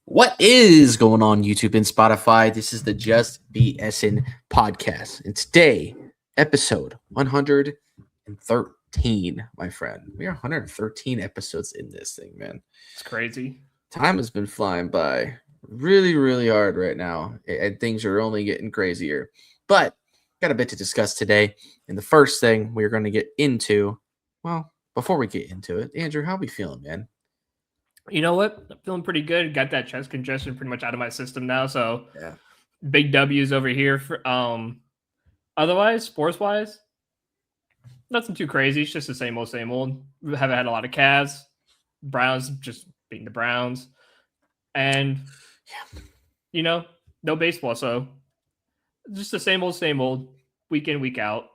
What is going on, YouTube and Spotify? This is the Just BSN podcast. And today, episode 113, my friend. We are 113 episodes in this thing, man. It's crazy. Time has been flying by really, really hard right now, and things are only getting crazier. But got a bit to discuss today. And the first thing we're going to get into, well, before we get into it, Andrew, how we feeling, man? You know what? I'm feeling pretty good. Got that chest congestion pretty much out of my system now. So Yeah. big W's over here. For otherwise, sports wise, nothing too crazy. It's just the same old, same old. We haven't had a lot of Cavs. Browns just beating the Browns, and no baseball. So just the same old, week in, week out.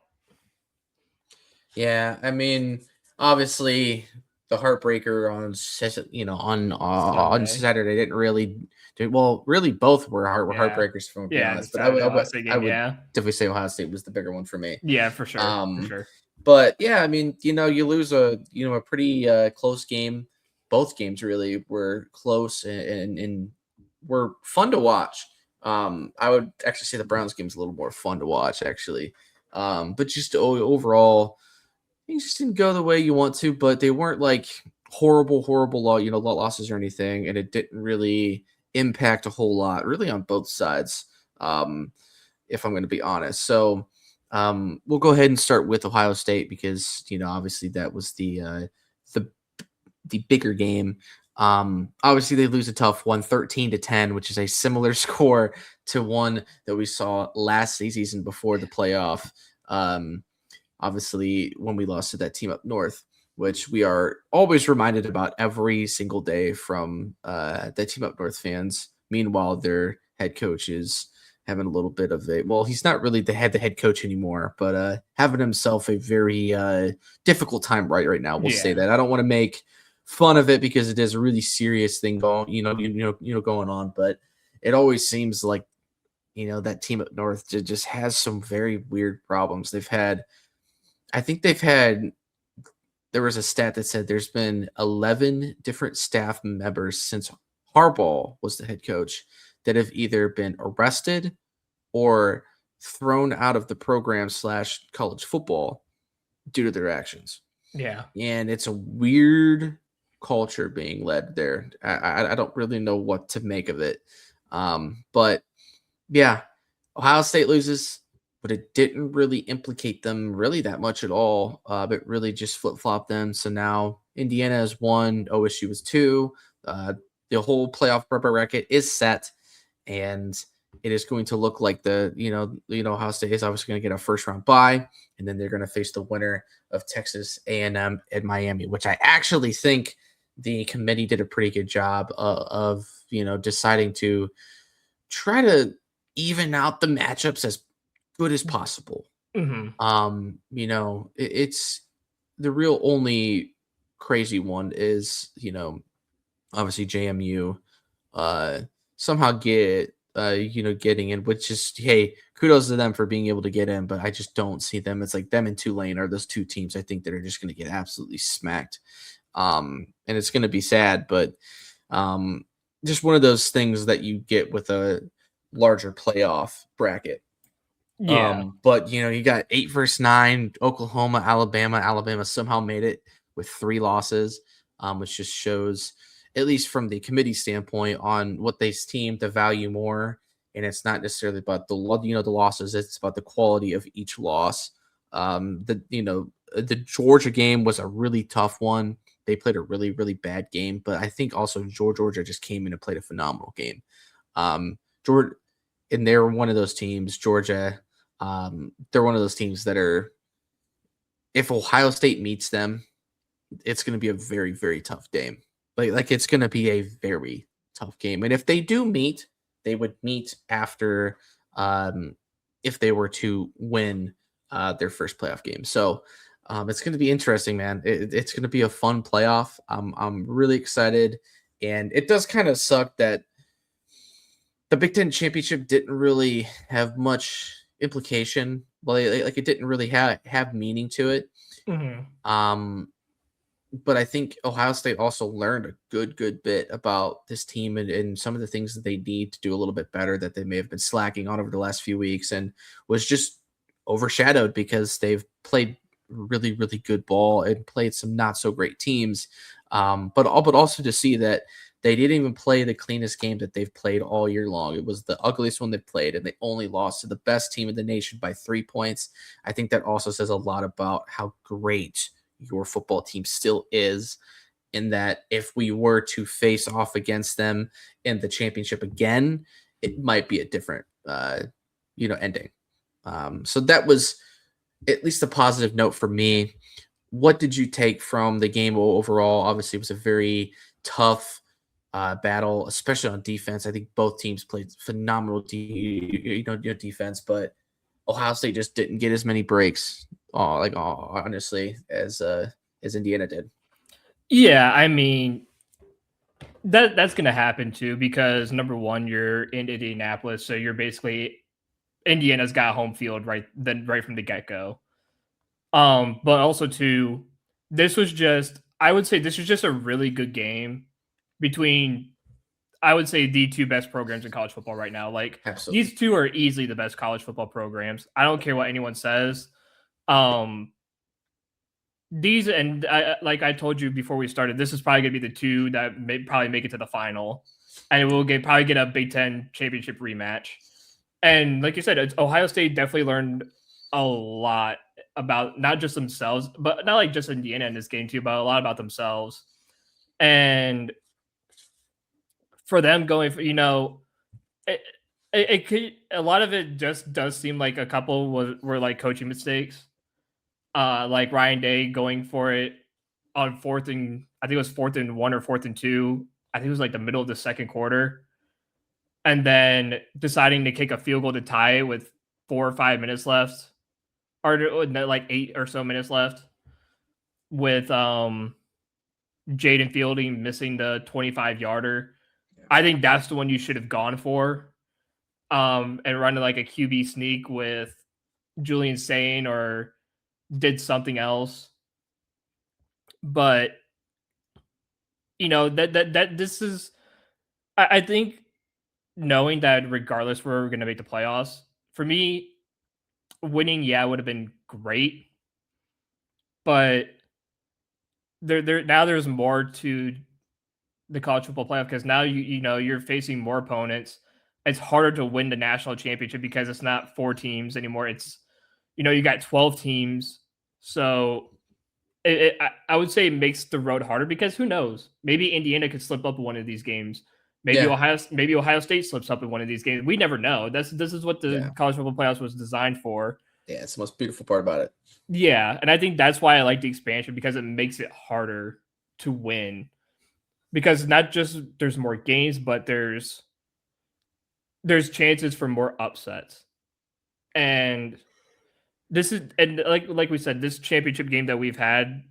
Yeah, I mean, obviously, the heartbreaker on on Sunday. Saturday didn't really do well. Really, both were heartbreakers, if I'm gonna be Yeah, honest. But Saturday, I Ohio State I game, would yeah. definitely say Ohio State was the bigger one for me. Yeah, for sure. For sure. But yeah, I mean, you lose a pretty close game. Both games really were close and were fun to watch. I would actually say the Browns game's a little more fun to watch, actually. But just overall, things just didn't go the way you want to, but they weren't like horrible losses or anything, and it didn't really impact a whole lot, really, on both sides. If I'm going to be honest, so we'll go ahead and start with Ohio State because obviously that was the bigger game. Obviously they lose a tough one, 13-10, which is a similar score to one that we saw last season before the playoff. Obviously, when we lost to that team up north, which we are always reminded about every single day from that team up north fans. Meanwhile, their head coach is having a little bit of he's not really the head coach anymore, but having himself a very difficult time right now. We'll say that. I don't want to make fun of it because it is a really serious thing going on, but it always seems like that team up north just has some very weird problems. There was a stat that said there's been 11 different staff members since Harbaugh was the head coach that have either been arrested or thrown out of the program / college football due to their actions. Yeah. And it's a weird culture being led there. I don't really know what to make of it. But yeah, Ohio State loses, but it didn't really implicate them really that much at all. But really just flip-flopped them. So now Indiana has 1, OSU was 2. The whole playoff bracket is set, and it is going to look like Ohio State is obviously going to get a first-round bye, and then they're going to face the winner of Texas A&M and Miami, which I actually think the committee did a pretty good job of deciding to try to even out the matchups as good as possible. Mm-hmm. It's the real only crazy one is obviously JMU somehow getting in, which is, hey, kudos to them for being able to get in, but I just don't see them. It's like them and Tulane are those two teams I think that are just going to get absolutely smacked. And it's going to be sad, but just one of those things that you get with a larger playoff bracket. Yeah. But you got 8 versus 9, Oklahoma, Alabama somehow made it with 3 losses, which just shows, at least from the committee standpoint, on what they team to value more. And it's not necessarily about the losses; it's about the quality of each loss. The Georgia game was a really tough one. They played a really, really bad game, but I think also Georgia just came in and played a phenomenal game. Georgia, and they're one of those teams, Georgia. They're one of those teams that are, if Ohio State meets them, it's going to be a very, very tough game. Like it's going to be a very tough game. And if they do meet, they would meet after, if they were to win their first playoff game. So it's going to be interesting, man. It's going to be a fun playoff. I'm really excited. And it does kind of suck that the Big Ten championship didn't really have much implication. Well, like it didn't really have meaning to it. Mm-hmm. but I think Ohio State also learned a good bit about this team and some of the things that they need to do a little bit better that they may have been slacking on over the last few weeks, and was just overshadowed because they've played really good ball and played some not so great teams. But also to see that they didn't even play the cleanest game that they've played all year long. It was the ugliest one they played, and they only lost to the best team in the nation by 3 points. I think that also says a lot about how great your football team still is, in that if we were to face off against them in the championship again, it might be a different ending. So that was at least a positive note for me. What did you take from the game overall? Obviously, it was a very tough battle, especially on defense. I think both teams played phenomenal defense, but Ohio State just didn't get as many breaks, honestly, as Indiana did. Yeah, I mean that's gonna happen too because number one, you're in Indianapolis, so you're basically Indiana's got home field right from the get go. But also too, this was just I would say this was just a really good game between I would say the two best programs in college football right now. Like Absolutely. these two are easily the best college football programs. I don't care what anyone says. Um, these and like I told you before we started, this is probably gonna be the two that may probably make it to the final, and we'll probably get a Big Ten championship rematch. And like you said, Ohio State definitely learned a lot about not just themselves, but not like just Indiana in this game too, but a lot about themselves. And for them going, it, it could a lot of it just does seem like a couple were like coaching mistakes. Like Ryan Day going for it on I think it was 4th and 1 or 4th and 2. I think it was like the middle of the second quarter, and then deciding to kick a field goal to tie it with 4 or 5 minutes left, or like 8 or so minutes left, with Jaden Fielding missing the 25-yarder. I think that's the one you should have gone for, and running like a QB sneak with Julian Sane or did something else. But that this is I think knowing that regardless we're gonna make the playoffs, for me, winning, yeah, would have been great. But there now there's more to the college football playoff because now you're facing more opponents. It's harder to win the national championship because it's not 4 teams anymore. It's you got 12 teams. So I would say it makes the road harder because who knows? Maybe Indiana could slip up in one of these games. Yeah, Maybe Ohio State slips up in one of these games. We never know. This is what the yeah, college football playoffs was designed for. yeah. It's the most beautiful part about it. Yeah, and I think that's why I like the expansion because it makes it harder to win. Because not just there's more games, but there's chances for more upsets. And this is and like we said, this championship game that we've had,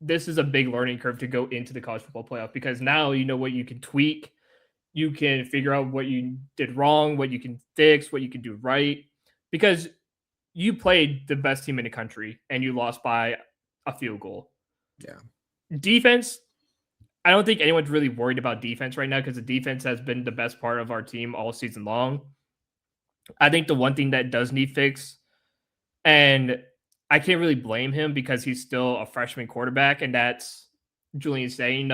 this is a big learning curve to go into the college football playoff because now you know what you can tweak, you can figure out what you did wrong, what you can fix, what you can do right. Because you played the best team in the country and you lost by a field goal. Yeah, Defense, I don't think anyone's really worried about defense right now because the defense has been the best part of our team all season long. I think the one thing that does need fix, and I can't really blame him because he's still a freshman quarterback, and that's Julian saying,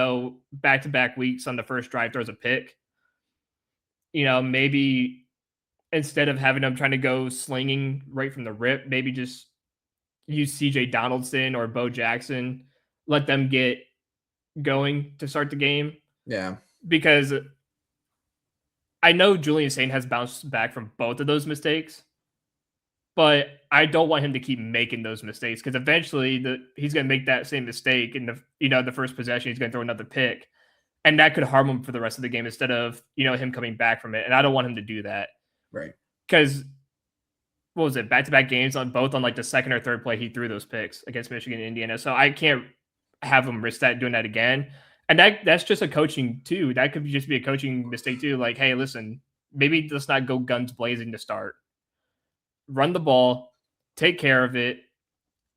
back to back weeks on the first drive throws a pick. Maybe instead of having him trying to go slinging right from the rip, maybe just use CJ Donaldson or Bo Jackson, let them get going to start the game yeah, because I know Julian Sane has bounced back from both of those mistakes, but I don't want him to keep making those mistakes because eventually he's going to make that same mistake in the first possession. He's going to throw another pick, and that could harm him for the rest of the game instead of him coming back from it. And I don't want him to do that right. because what was it, back to back games on both on like the second or third play he threw those picks against Michigan and Indiana. So I can't have him risk that doing that again. And that's just a coaching too. That could just be a coaching mistake too. Like, hey, listen, maybe let's not go guns blazing to start. Run the ball, take care of it,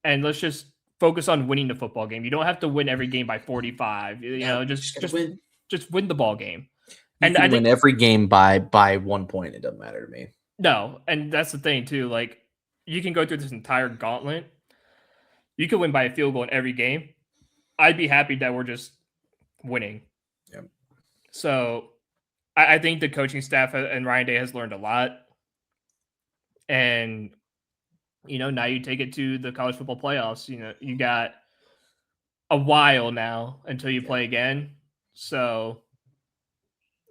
and let's just focus on winning the football game. You don't have to win every game by 45. You Yeah, know, just gotta win. just win the ball game. You And I can win think every game by 1 point. It doesn't matter to me. no, and that's the thing too. Like you can go through this entire gauntlet. You can win by a field goal in every game. I'd be happy that we're just winning. Yeah. So I think the coaching staff and Ryan Day has learned a lot. And now you take it to the college football playoffs. You got a while now until you play again. So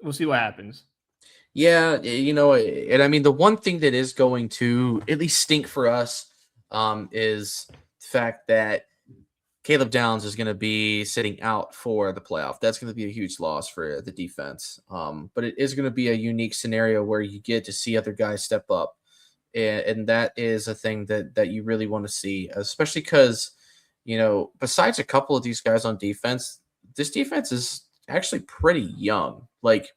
we'll see what happens. Yeah, and I mean the one thing that is going to at least stink for us is the fact that Caleb Downs is going to be sitting out for the playoff. That's going to be a huge loss for the defense. But it is going to be a unique scenario where you get to see other guys step up, and that is a thing that you really want to see, especially because besides a couple of these guys on defense, this defense is actually pretty young. Like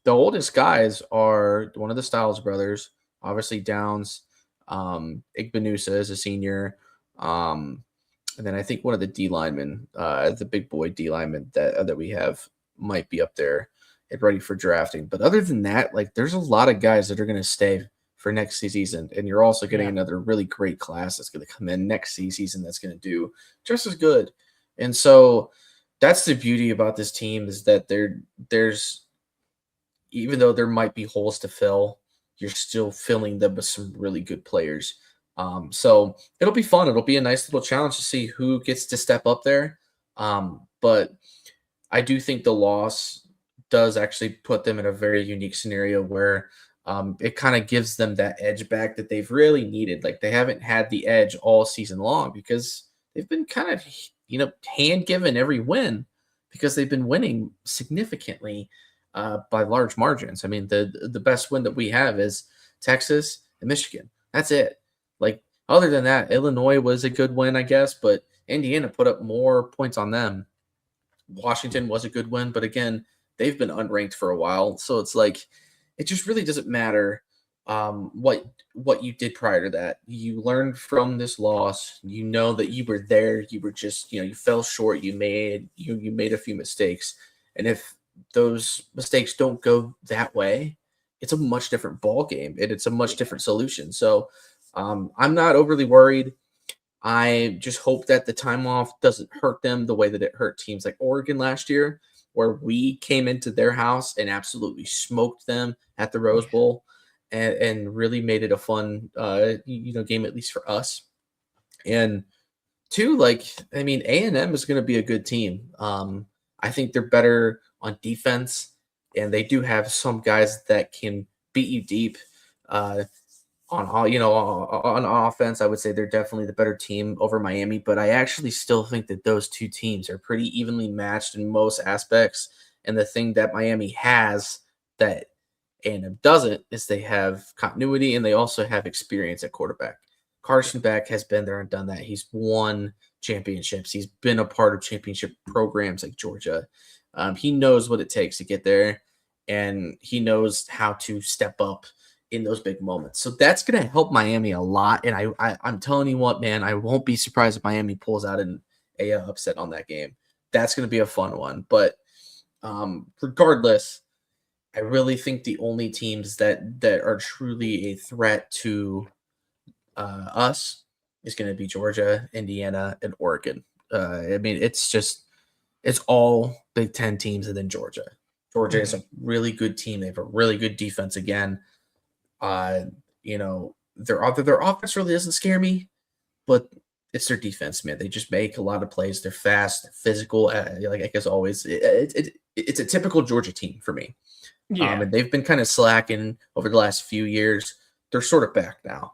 the oldest guys are one of the Styles brothers, obviously Downs, Igbenusa is a senior, and then I think one of the D linemen, the big boy D lineman that we have might be up there and ready for drafting. But other than that, like there's a lot of guys that are going to stay for next season, and you're also getting another really great class that's going to come in next season that's going to do just as good. And so that's the beauty about this team is that there's even though there might be holes to fill, you're still filling them with some really good players. So it'll be fun. It'll be a nice little challenge to see who gets to step up there. But I do think the loss does actually put them in a very unique scenario where it kind of gives them that edge back that they've really needed. Like they haven't had the edge all season long because they've been kind of, hand given every win because they've been winning significantly by large margins. I mean, the best win that we have is Texas and Michigan. That's it. Like other than that, Illinois was a good win, I guess, but Indiana put up more points on them. Washington was a good win, but again, they've been unranked for a while, so it's like it just really doesn't matter what you did prior to that. You learned from this loss. You know that you were there. You were just you fell short. You made a few mistakes, and if those mistakes don't go that way, it's a much different ball game and it's a much different solution. So I'm not overly worried. I just hope that the time off doesn't hurt them the way that it hurt teams like Oregon last year, where we came into their house and absolutely smoked them at the Rose Bowl and really made it a fun, game, at least for us. And two, I mean, A&M is going to be a good team. I think they're better on defense, and they do have some guys that can beat you deep. On offense, I would say they're definitely the better team over Miami, but I actually still think that those two teams are pretty evenly matched in most aspects. And the thing that Miami has that A&M doesn't is they have continuity and they also have experience at quarterback. Carson Beck has been there and done that. He's won championships. He's been a part of championship programs like Georgia. He knows what it takes to get there, and he knows how to step up in those big moments. So that's going to help Miami a lot. And I'm telling you what, man, I won't be surprised if Miami pulls out an upset on that game. That's going to be a fun one. But regardless, I really think the only teams that are truly a threat to us is going to be Georgia, Indiana, and Oregon. I mean, it's all Big Ten teams and then Georgia. Georgia is a really good team. They have a really good defense again. Their offense really doesn't scare me, but it's their defense, man. They just make a lot of plays. They're fast, they're physical. Like I guess always, it's a typical Georgia team for me. Yeah. And they've been kind of slacking over the last few years. They're sort of back now.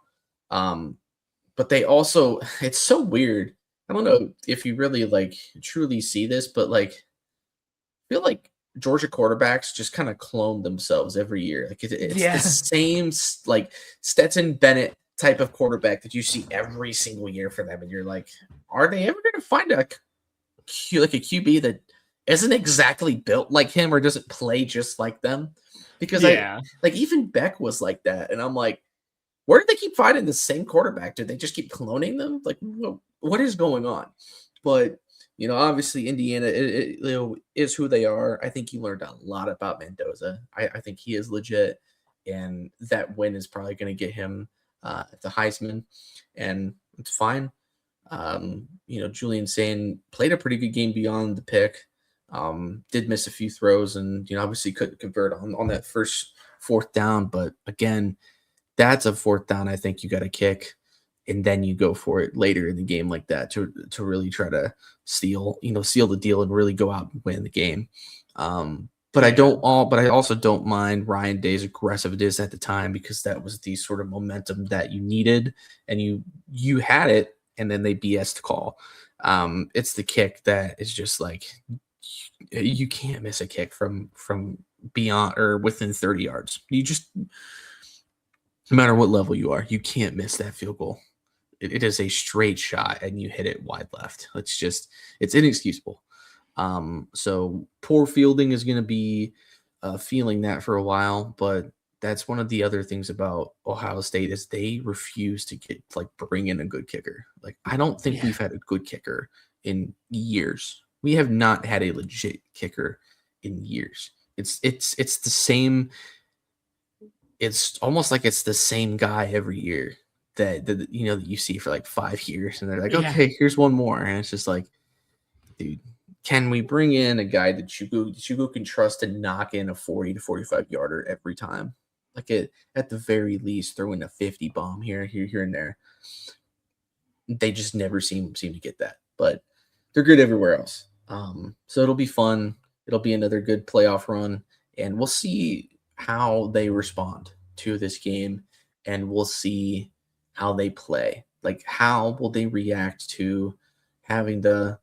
But they also, it's so weird. I don't know if you really truly see this, but I feel like Georgia quarterbacks just kind of clone themselves every year. It's the same Stetson Bennett type of quarterback that you see every single year for them, and you're like, are they ever going to find a QB that isn't exactly built like him or doesn't play just like them? Because even Beck was like that, and I'm like, where did they keep finding the same quarterback? Did they just keep cloning them? Like, what is going on? But obviously Indiana is who they are. I think he learned a lot about Mendoza. I think he is legit, and that win is probably going to get him the Heisman, and it's fine. Julian Sane played a pretty good game beyond the pick. Did miss a few throws, and obviously couldn't convert on that first fourth down. But again, that's a fourth down. I think you got to kick, and then you go for it later in the game like that to really try to seal the deal and really go out and win the game. But I also don't mind Ryan Day's aggressiveness at the time, because that was the sort of momentum that you needed, and you had it, and then they BS call. It's the kick that is just like, you can't miss a kick from beyond or within 30 yards. You just, no matter what level you are, you can't miss that field goal. It is a straight shot, and you hit it wide left. It's inexcusable. So poor fielding is going to be feeling that for a while, but that's one of the other things about Ohio State is they refuse to bring in a good kicker. Like, I don't think we've had a good kicker in years. We have not had a legit kicker in years. It's the same. It's almost like it's the same guy every year that you see for like 5 years, and they're like, okay, here's one more, and it's just like, dude, can we bring in a guy that Chugu can trust to knock in a 40 to 45 yarder every time? Like, at the very least, throw in a 50 bomb here and there. They just never seem to get that, but they're good everywhere else. So it'll be fun. It'll be another good playoff run, and we'll see how they respond to this game, and we'll see how they play. Like, how will they react to having the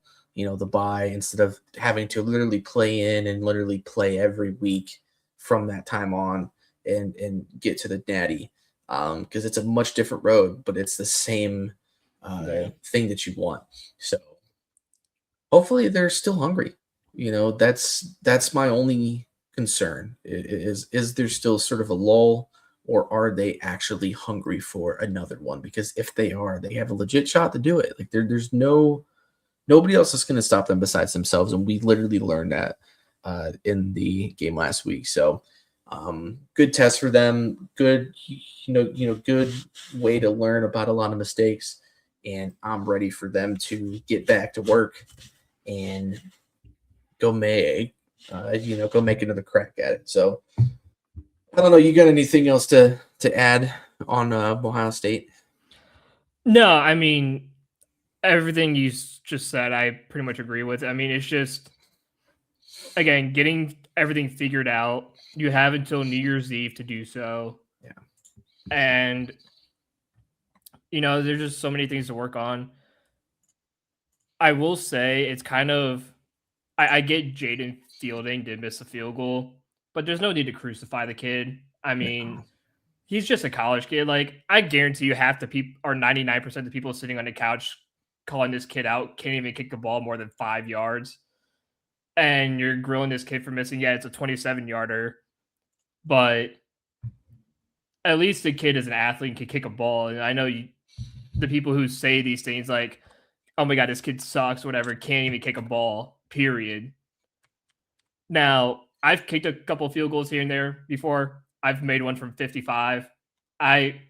bye instead of having to literally play in and literally play every week from that time on and get to the natty, because it's a much different road, but it's the same thing that you want. So hopefully they're still hungry. That's my only concern. Is there still sort of a lull, or are they actually hungry for another one? Because if they are, they have a legit shot to do it. Like, there's nobody else is going to stop them besides themselves, and we literally learned that in the game last week. So good test for them. Good, good way to learn about a lot of mistakes, and I'm ready for them to get back to work and go make another crack at it. So I don't know. You got anything else to add on Ohio State? No, I mean, everything you just said, I pretty much agree with. I mean, it's just, again, getting everything figured out. You have until New Year's Eve to do so. Yeah. And, there's just so many things to work on. I will say it's kind of, I get Jaden Fielding did miss a field goal, but there's no need to crucify the kid. I mean, he's just a college kid. Like, I guarantee you half the people, or 99% of the people sitting on the couch calling this kid out, can't even kick the ball more than 5 yards. And you're grilling this kid for missing. Yeah, it's a 27-yarder, but at least the kid is an athlete and can kick a ball. And I know the people who say these things like, oh my God, this kid sucks, whatever, can't even kick a ball, period. Now, I've kicked a couple field goals here and there before. I've made one from 55. I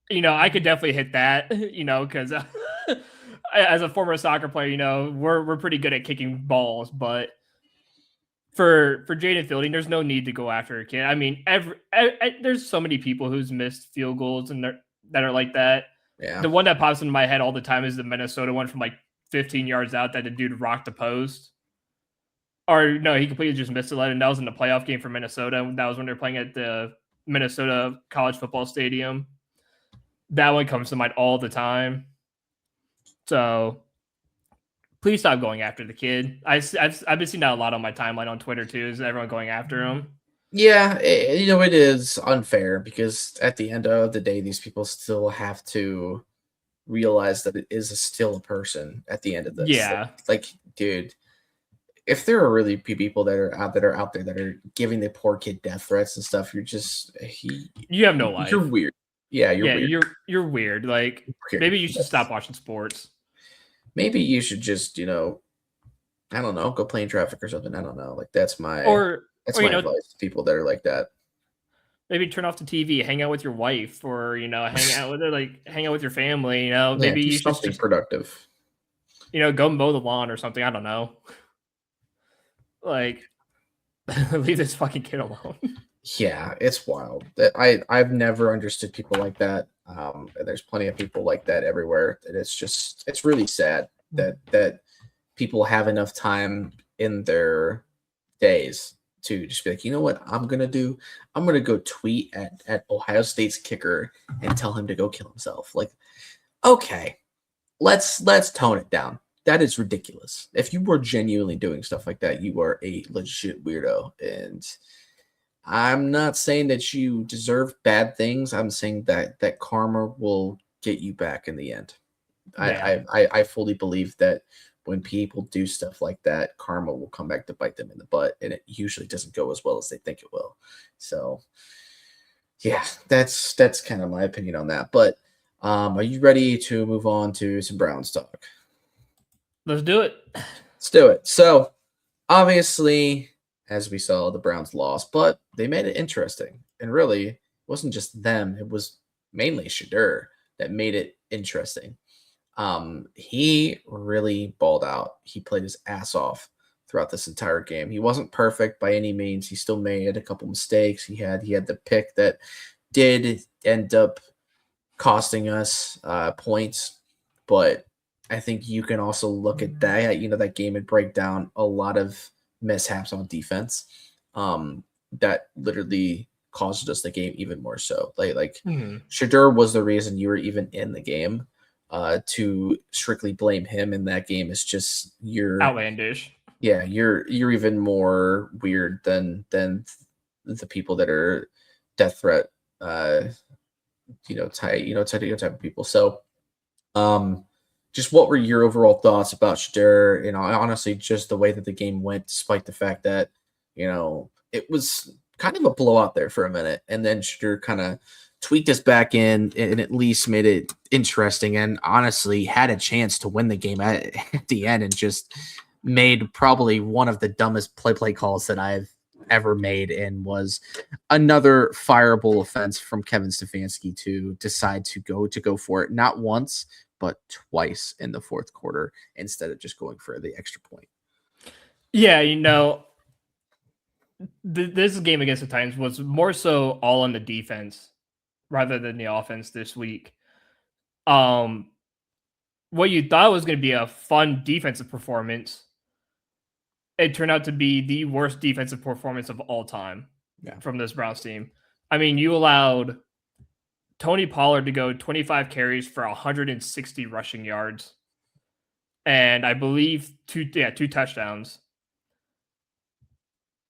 could definitely hit that, because as a former soccer player, we're pretty good at kicking balls. But for Jaden Fielding, there's no need to go after a kid. I mean, there's so many people who's missed field goals and that are like that. Yeah. The one that pops into my head all the time is the Minnesota one from like 15 yards out that the dude rocked the post. Or no, he completely just missed it. And that was in the playoff game for Minnesota. That was when they're playing at the Minnesota College Football Stadium. That one comes to mind all the time. So please stop going after the kid. I've been seeing that a lot on my timeline on Twitter too. Is everyone going after him? Yeah, it is unfair, because at the end of the day, these people still have to realize that it is still a person at the end of this. Yeah. Like, dude, if there are really people that are out there that are giving the poor kid death threats and stuff, you have no life. You're weird. Yeah, you're Yeah, weird. you're weird. Like Weird. maybe you should stop watching sports. Maybe you should just, I don't know, go play in traffic or something. I don't know. Like that's my Or that's or my advice to people that are like that. maybe turn off the TV, hang out with your wife, or hang out with her, like hang out with your family. Yeah, Maybe do you should something just productive. go mow the lawn or something. I don't know. Like leave this fucking kid alone. Yeah, it's wild. That I've never understood people like that. And there's plenty of people like that everywhere. And it's really sad that people have enough time in their days to just be like, you know what I'm gonna do? I'm gonna go tweet at Ohio State's kicker and tell him to go kill himself. Like, okay, let's tone it down. That is ridiculous. If you were genuinely doing stuff like that, you are a legit weirdo. And I'm not saying that you deserve bad things. I'm saying that karma will get you back in the end. Yeah. I fully believe that when people do stuff like that, karma will come back to bite them in the butt, and it usually doesn't go as well as they think it will. So yeah, that's kind of my opinion on that. But are you ready to move on to some Browns talk? Let's do it. Let's do it. So obviously, as we saw, the Browns lost, but they made it interesting. And really, it wasn't just them, it was mainly Shedeur that made it interesting. He really balled out. He played his ass off throughout this entire game. He wasn't perfect by any means. He still made a couple mistakes. He had the pick that did end up costing us points, but I think you can also look at that. That game and break down a lot of mishaps on defense that literally caused us the game even more so. Like Shedeur was the reason you were even in the game. To strictly blame him in that game is just Outlandish. yeah, you're even more weird than the people that are death threat type of people. So just what were your overall thoughts about Shedeur? Honestly, just the way that the game went, despite the fact that, it was kind of a blowout there for a minute. And then Shedeur kind of tweaked us back in and at least made it interesting and honestly had a chance to win the game at the end and just made probably one of the dumbest play calls that I've ever made and was another fireable offense from Kevin Stefanski to decide to go for it not once but twice in the fourth quarter instead of just going for the extra point. Yeah, this game against the Titans was more so all on the defense rather than the offense this week. What you thought was going to be a fun defensive performance, it turned out to be the worst defensive performance of all time from this Browns team. I mean, you allowed Tony Pollard to go 25 carries for 160 rushing yards, and I believe two touchdowns.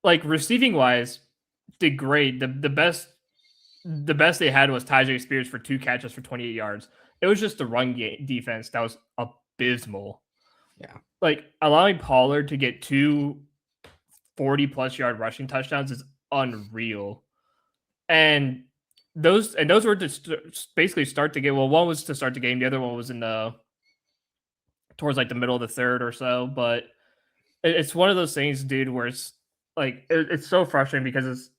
Like receiving wise, did great. The best they had was Tyjae Spears for 2 catches for 28 yards. It was just the run defense that was abysmal. Yeah. Like allowing Pollard to get 2 40+ yard rushing touchdowns is unreal. And those were to basically start the game. Well, one was to start the game. The other one was towards like the middle of the third or so. But it's one of those things, dude, where it's like it's so frustrating because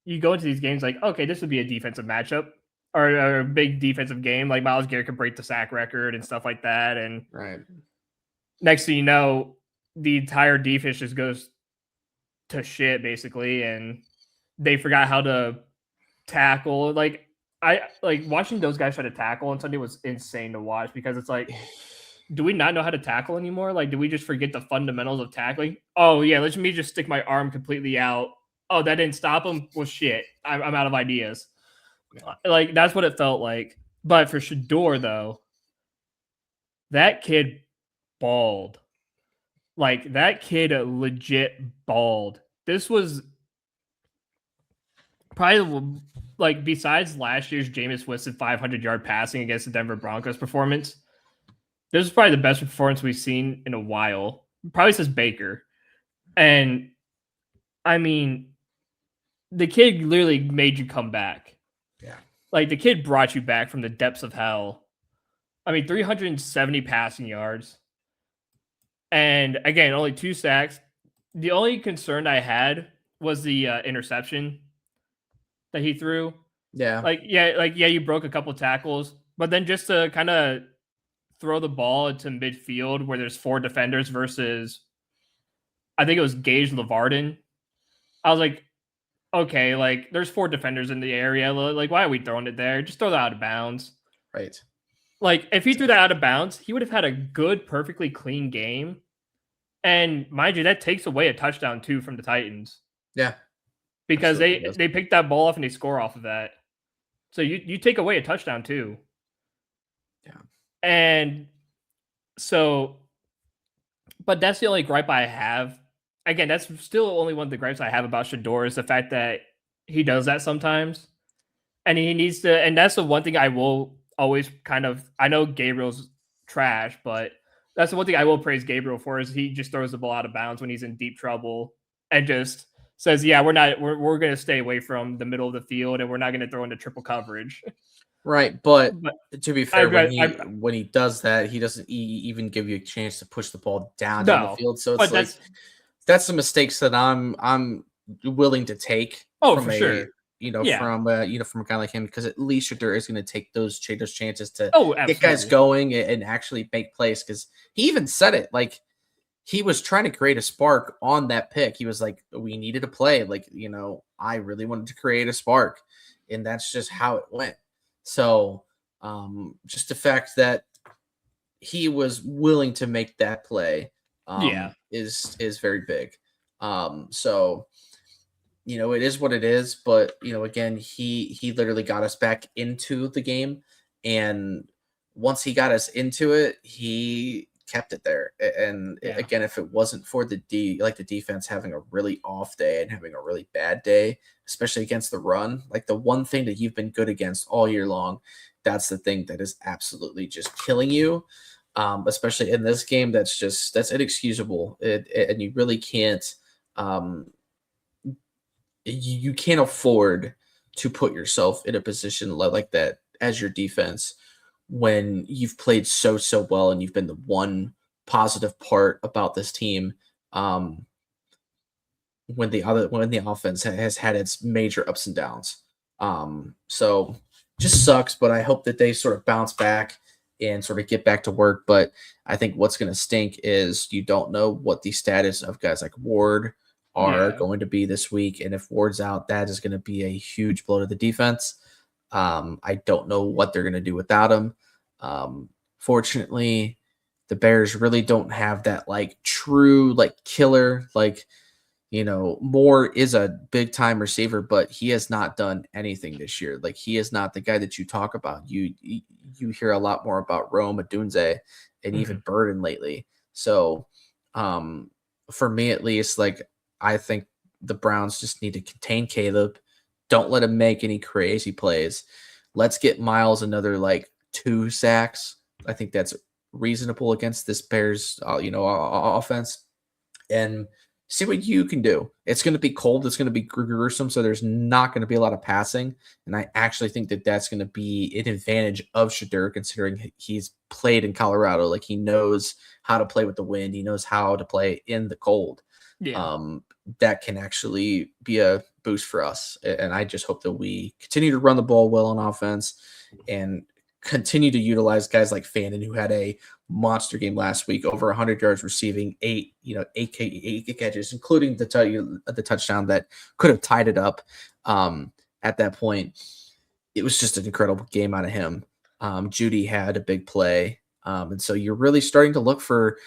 you go into these games like, okay, this would be a defensive matchup or a big defensive game. Like Myles Garrett could break the sack record and stuff like that. And right. Next thing you know, the entire defense just goes to shit basically, and they forgot how to tackle. Like I like watching those guys try to tackle on Sunday was insane to watch because it's like, do we not know how to tackle anymore? Like, do we just forget the fundamentals of tackling? Oh yeah, let me just stick my arm completely out. Oh, that didn't stop him. Well, shit, I'm out of ideas. Yeah. Like that's what it felt like. But for Shedeur though, that kid balled. Like that kid legit balled. This was probably like besides last year's Jameis Winston 500-yard passing against the Denver Broncos performance, this is probably the best performance we've seen in a while. Probably since Baker. And I mean, the kid literally made you come back. Yeah. Like the kid brought you back from the depths of hell. I mean, 370 passing yards. And again, only 2 sacks. The only concern I had was the interception that he threw. Yeah. Yeah, you broke a couple tackles, but then just to kind of throw the ball into midfield where there's 4 defenders versus I think it was Gage Lavardin. I was like, okay, like there's 4 defenders in the area. Like, why are we throwing it there? Just throw that out of bounds. Right. Like, if he threw that out of bounds, he would have had a good, perfectly clean game. And mind you, that takes away a touchdown too from the Titans Yeah. because Absolutely they does. they pick that ball off and they score off of that. So you take away a touchdown too. Yeah. And so, but that's the only gripe I have. Again, that's still only one of the gripes I have about Shedeur is the fact that he does that sometimes. And he needs to, and that's the one thing I will always kind of, I know Gabriel's trash, but that's the one thing I will praise Gabriel for is he just throws the ball out of bounds when he's in deep trouble and just says, yeah, we're going to stay away from the middle of the field and we're not going to throw into triple coverage. Right, but But to be I, fair, when I he does that, he doesn't even give you a chance to push the ball down the no, field. So but it's like that's the mistakes that I'm willing to take from for sure. Yeah. from a guy like him because at least Shedeur is going to take those chances to Oh, get guys absolutely. going and actually make plays. Because he even said it like he was trying to create a spark on that pick. He was like, we needed a play. Like I really wanted to create a spark, and that's just how it went. So just the fact that he was willing to make that play Yeah. is very big. So it is what it is. But again, he literally got us back into the game, and once he got us into it, he kept it there. And Yeah. again, if it wasn't for the defense having a really off day and having a really bad day, especially against the run, like the one thing that you've been good against all year long, that's the thing that is absolutely just killing you. Especially in this game, that's inexcusable. And you really can't. You can't afford to put yourself in a position like that as your defense when you've played so well and you've been the one positive part about this team. When the offense has had its major ups and downs. So just sucks, but I hope that they sort of bounce back and sort of get back to work. But I think what's going to stink is you don't know what the status of guys like Ward are Yeah. going to be this week. And if Ward's out, that is going to be a huge blow to the defense. I don't know what they're going to do without him. Fortunately, the Bears really don't have that like true like killer like Moore is a big time receiver, but he has not done anything this year. Like he is not the guy that you talk about. You hear a lot more about Rome, Adunze, and even Burden lately. So, for me at least, like I think the Browns just need to contain Caleb. Don't let him make any crazy plays. Let's get Miles another like 2 sacks. I think that's reasonable against this Bears, offense, and see what you can do. It's going to be cold. It's going to be gruesome. So there's not going to be a lot of passing. And I actually think that that's going to be an advantage of Shedeur considering he's played in Colorado. Like he knows how to play with the wind. He knows how to play in the cold. Yeah. That can actually be a boost for us. And I just hope that we continue to run the ball well on offense and continue to utilize guys like Fannin, who had a monster game last week, over 100 yards receiving, eight catches, including the touchdown that could have tied it up. At that point, it was just an incredible game out of him. Judy had a big play. And so you're really starting to look for,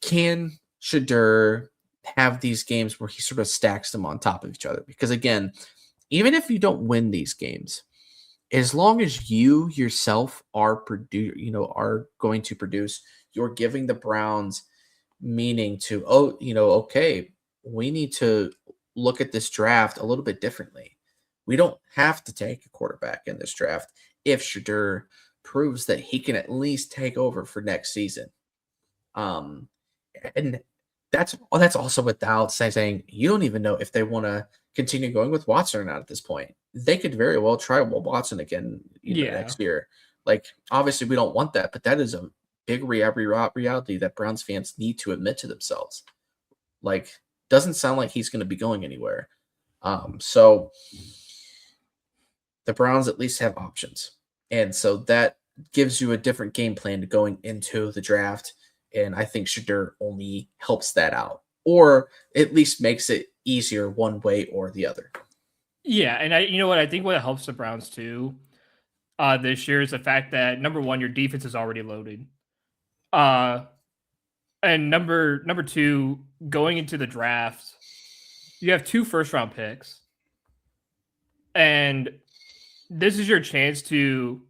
can Shedeur have these games where he sort of stacks them on top of each other? Because again, even if you don't win these games, as long as you yourself are are going to produce, you're giving the Browns meaning to, okay, we need to look at this draft a little bit differently. We don't have to take a quarterback in this draft if Shedeur proves that he can at least take over for next season. And that's also without saying you don't even know if they want to continue going with Watson or not at this point. they could very well try Will Watson again, Yeah. next year. Like, obviously, we don't want that, but that is a big reality that Browns fans need to admit to themselves. Like, doesn't sound like he's going to be going anywhere. So the Browns at least have options, and so that gives you a different game plan to going into the draft. And I think Shedeur only helps that out, or at least makes it easier one way or the other. Yeah, and you know what? I think what helps the Browns too this year is the fact that number one, your defense is already loaded. And number two, going into the draft, you have 2 first-round picks. And this is your chance to,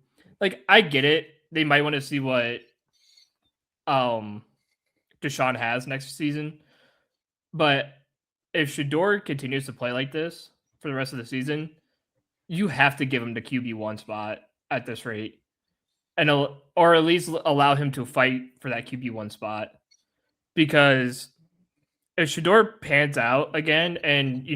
like, I get it. They might want to see what um Deshaun has next season. But if Shedeur continues to play like this for the rest of the season, you have to give him the QB1 spot at this rate. And or at least allow him to fight for that QB1 spot. Because if Shedeur pans out again and,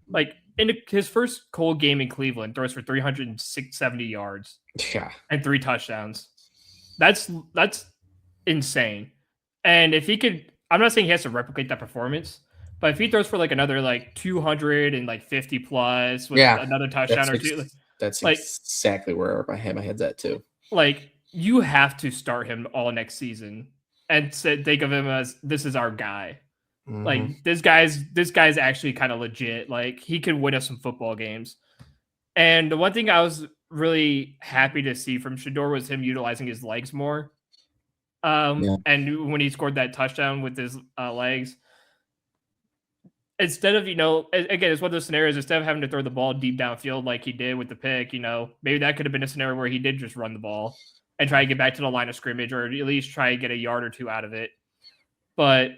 like in his first cold game in Cleveland, throws for 370 yards Yeah. and 3 touchdowns. That's insane. And if he could, I'm not saying he has to replicate that performance, but if he throws for like another like 250 plus with another touchdown or two, that's like exactly where my head's at too. Like, you have to start him all next season and think of him as this is our guy. Mm-hmm. Like this guy's actually kind of legit. Like he could win us some football games. And the one thing I was really happy to see from Shedeur was him utilizing his legs more. And when he scored that touchdown with his legs, instead of, again, it's one of those scenarios, instead of having to throw the ball deep downfield like he did with the pick, maybe that could have been a scenario where he did just run the ball and try to get back to the line of scrimmage, or at least try to get a yard or two out of it. But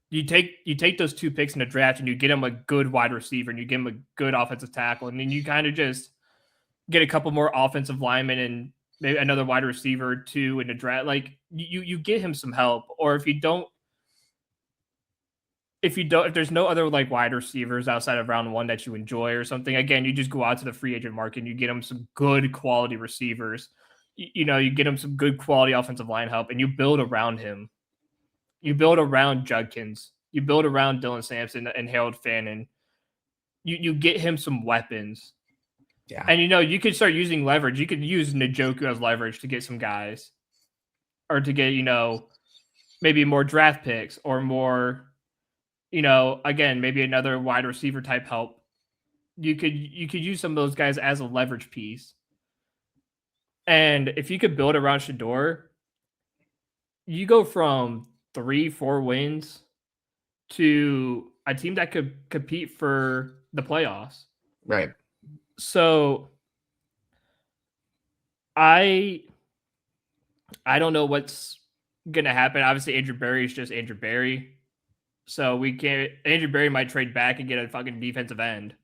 you take those 2 picks in the draft and you get him a good wide receiver and you get him a good offensive tackle, and then you kind of just get a couple more offensive linemen and maybe another wide receiver or 2 in the draft. Like you get him some help. Or if there's no other like wide receivers outside of round 1 that you enjoy or something, again, you just go out to the free agent market and you get them some good quality receivers. You get him some good quality offensive line help, and you build around him. You build around Judkins. You build around Dylan Sampson and Harold Fannin. You get him some weapons. Yeah. And, you could start using leverage. You could use Njoku as leverage to get some guys. Or to get, maybe more draft picks or more, again, maybe another wide receiver type help. You could use some of those guys as a leverage piece. And if you could build around Shedeur, you go from 3-4 wins to a team that could compete for the playoffs. Right. So I don't know what's gonna happen. Obviously, Andrew Berry is just Andrew Berry. So we can't. Andrew Berry might trade back and get a fucking defensive end.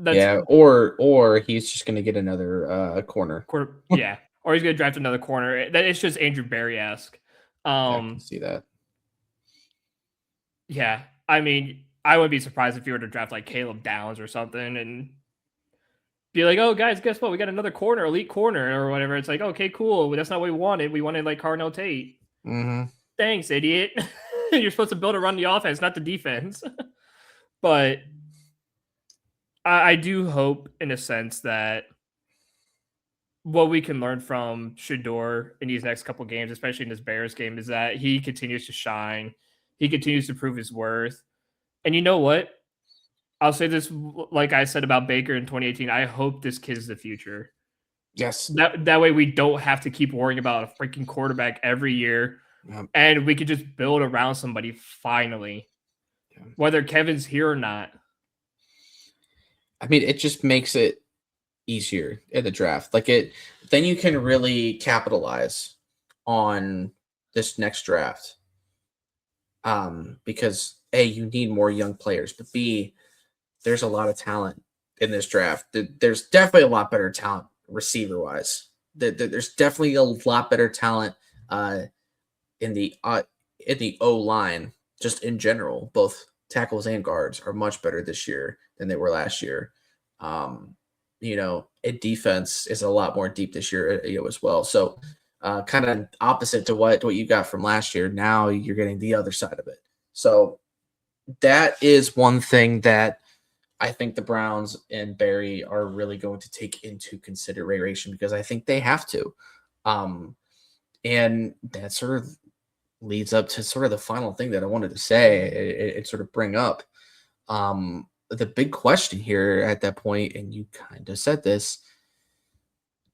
Yeah, or he's just gonna get another corner. Yeah, or he's gonna draft another corner. It's just Andrew Berry-esque. I can see that. Yeah, I mean, I would be surprised if you were to draft like Caleb Downs or something and be like, "Oh, guys, guess what? We got another corner, elite corner, or whatever." It's like, okay, cool. That's not what we wanted. We wanted like Carnell Tate. Mm-hmm. Thanks, idiot. You're supposed to build around the offense, not the defense. But I do hope, in a sense, that what we can learn from Shedeur in these next couple games, especially in this Bears game, is that he continues to shine. He continues to prove his worth. And you know what? I'll say this, like I said about Baker in 2018. I hope this kid is the future. Yes. That way we don't have to keep worrying about a freaking quarterback every year. Yep. And we could just build around somebody finally. Yeah. Whether Kevin's here or not. I mean, it just makes it easier in the draft. Then you can really capitalize on this next draft. Because A, you need more young players, but B, there's a lot of talent in this draft. There's definitely a lot better talent receiver-wise. There's definitely a lot better talent in the O-line, just in general, both tackles and guards are much better this year than they were last year. Defense is a lot more deep this year, as well. So, kind of opposite to what you got from last year. Now you're getting the other side of it. So that is one thing that I think the Browns and Barry are really going to take into consideration because I think they have to. And that sort of leads up to sort of the final thing that I wanted to say and sort of bring up. The big question here at that point, and you kind of said this,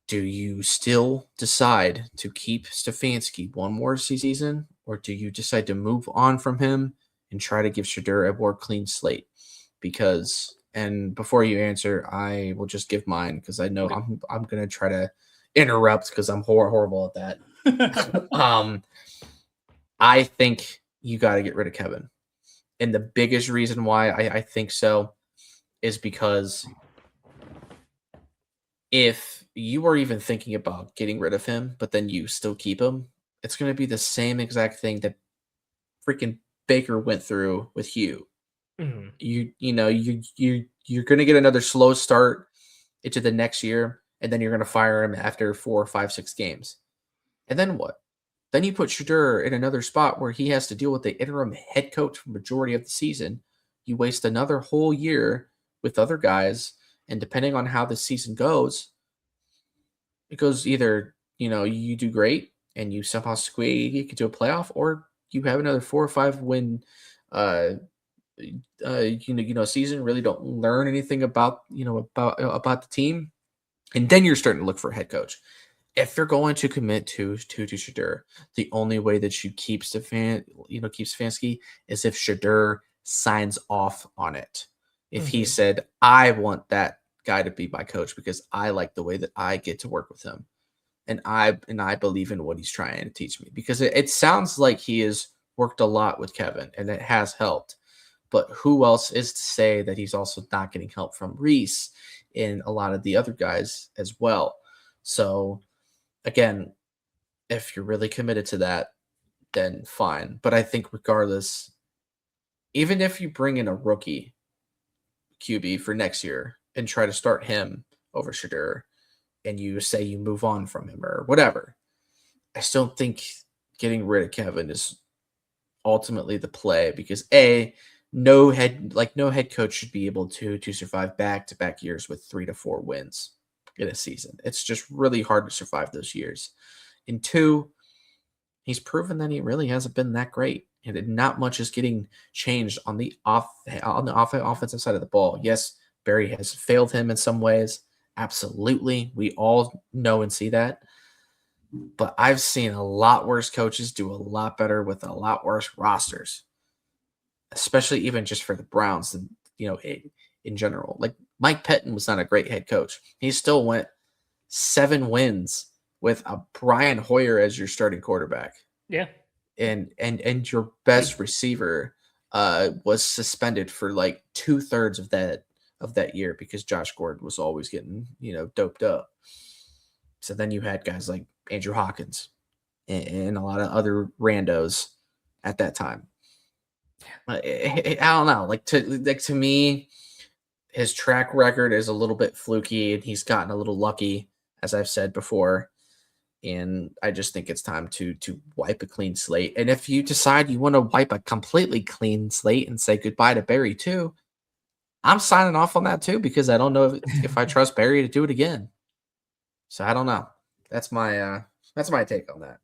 do you still decide to keep Stefanski one more season, or do you decide to move on from him and try to give Shedeur a more clean slate? Because, and before you answer, I will just give mine because I know I'm gonna try to interrupt because I'm horrible at that. I think you got to get rid of Kevin, and the biggest reason why I think so is because if you are even thinking about getting rid of him, but then you still keep him, it's going to be the same exact thing that freaking Baker went through with Hugh. Mhm. You're going to get another slow start into the next year, and then you're going to fire him after 4, 5, 6 games. And then what? Then you put Shedeur in another spot where he has to deal with the interim head coach for majority of the season. You waste another whole year with other guys, and depending on how the season goes, it goes either you do great and you somehow squeak into a playoff, or you have another 4 or 5 win uh season. Really don't learn anything about the team, and then you're starting to look for a head coach. If you're going to commit to Shedeur, the only way that you keep Stefanski is if Shedeur signs off on it. If he said, I want that guy to be my coach because I like the way that I get to work with him. And I believe in what he's trying to teach me. Because it sounds like he has worked a lot with Kevin and it has helped. But who else is to say that he's also not getting help from Reese and a lot of the other guys as well? So again, if you're really committed to that, then fine. But I think regardless, even if you bring in a rookie QB for next year and try to start him over Shedeur, and you say you move on from him or whatever, I still think getting rid of Kevin is ultimately the play because no head coach should be able to survive back-to-back years with 3 to 4 wins in a season. It's just really hard to survive those years. And 2, he's proven that he really hasn't been that great, and not much is getting changed on the offensive side of the ball. Yes, Barry has failed him in some ways. Absolutely, we all know and see that. But I've seen a lot worse coaches do a lot better with a lot worse rosters, especially even just for the Browns, and in general. Like Mike Pettin was not a great head coach. He still went 7 wins with a Brian Hoyer as your starting quarterback. Yeah. And your best receiver was suspended for like 2/3 of that year because Josh Gordon was always getting doped up. So then you had guys like Andrew Hawkins and a lot of other randos at that time. I don't know. Like to me, his track record is a little bit fluky, and he's gotten a little lucky, as I've said before. And I just think it's time to wipe a clean slate. And if you decide you want to wipe a completely clean slate and say goodbye to Barry too, I'm signing off on that too because I don't know if I trust Barry to do it again. So I don't know. That's my take on that.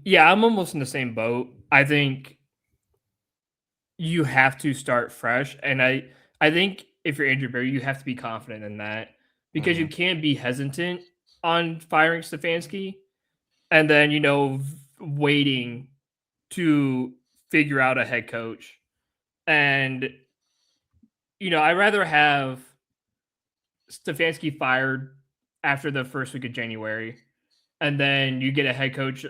Yeah, I'm almost in the same boat. I think you have to start fresh, and I think if you're Andrew Berry, you have to be confident in that because you can't be hesitant on firing Stefanski and then waiting to figure out a head coach. And I'd rather have Stefanski fired after the first week of January, and then you get a head coach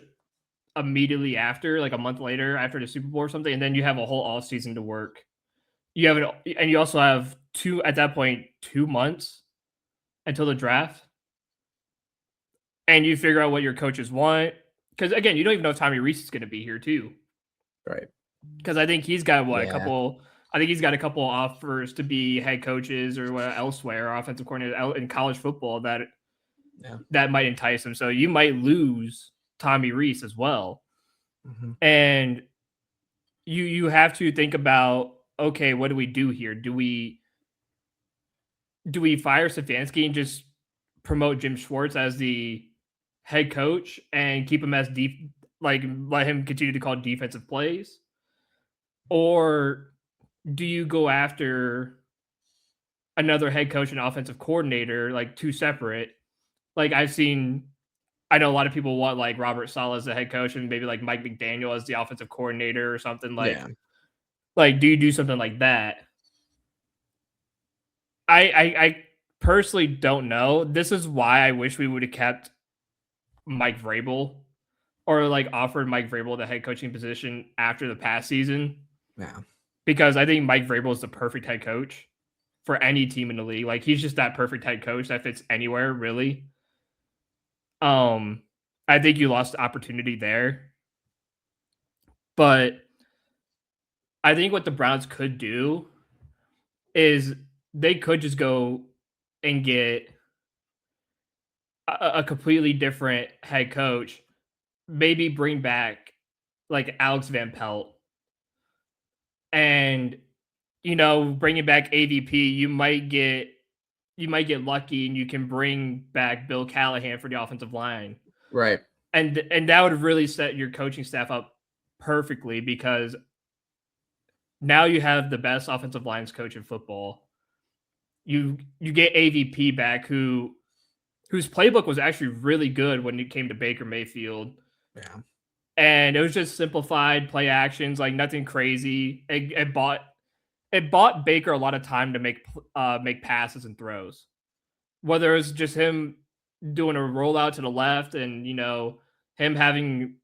immediately after, like a month later after the Super Bowl or something, and then you have a whole off season to work. And you also have 2 months until the draft, and you figure out what your coaches want. Because again, you don't even know if Tommy Reese is going to be here too. Right. because I think he's got a Yeah. couple. I think he's got a couple offers to be head coaches or elsewhere, or offensive coordinator in college football Yeah. that might entice him. So you might lose Tommy Reese as well, Hmm. and you have to think about, okay, what do we do here? Do we fire Stefanski and just promote Jim Schwartz as the head coach and keep him as deep, like let him continue to call defensive plays, or do you go after another head coach and offensive coordinator, like two separate? Like I know a lot of people want like Robert Saleh as the head coach and maybe like Mike McDaniel as the offensive coordinator or something Yeah. like do you do something like that? I personally don't know. This is why I wish we would have kept Mike Vrabel or like offered Mike Vrabel the head coaching position after the past season, Yeah. because I think Mike Vrabel is the perfect head coach for any team in the league. Like he's just that perfect head coach that fits anywhere, really. Um, I think you lost the opportunity there, but I think what the Browns could do is they could just go and get a completely different head coach, maybe bring back like Alex Van Pelt, and bringing back AVP, you might get lucky and you can bring back Bill Callahan for the offensive line. Right. And that would really set your coaching staff up perfectly, because now you have the best offensive lines coach in football. You get AVP back, whose playbook was actually really good when it came to Baker Mayfield. Yeah. And it was just simplified play actions, like nothing crazy. It bought Baker a lot of time to make passes and throws. Whether it's just him doing a rollout to the left and him having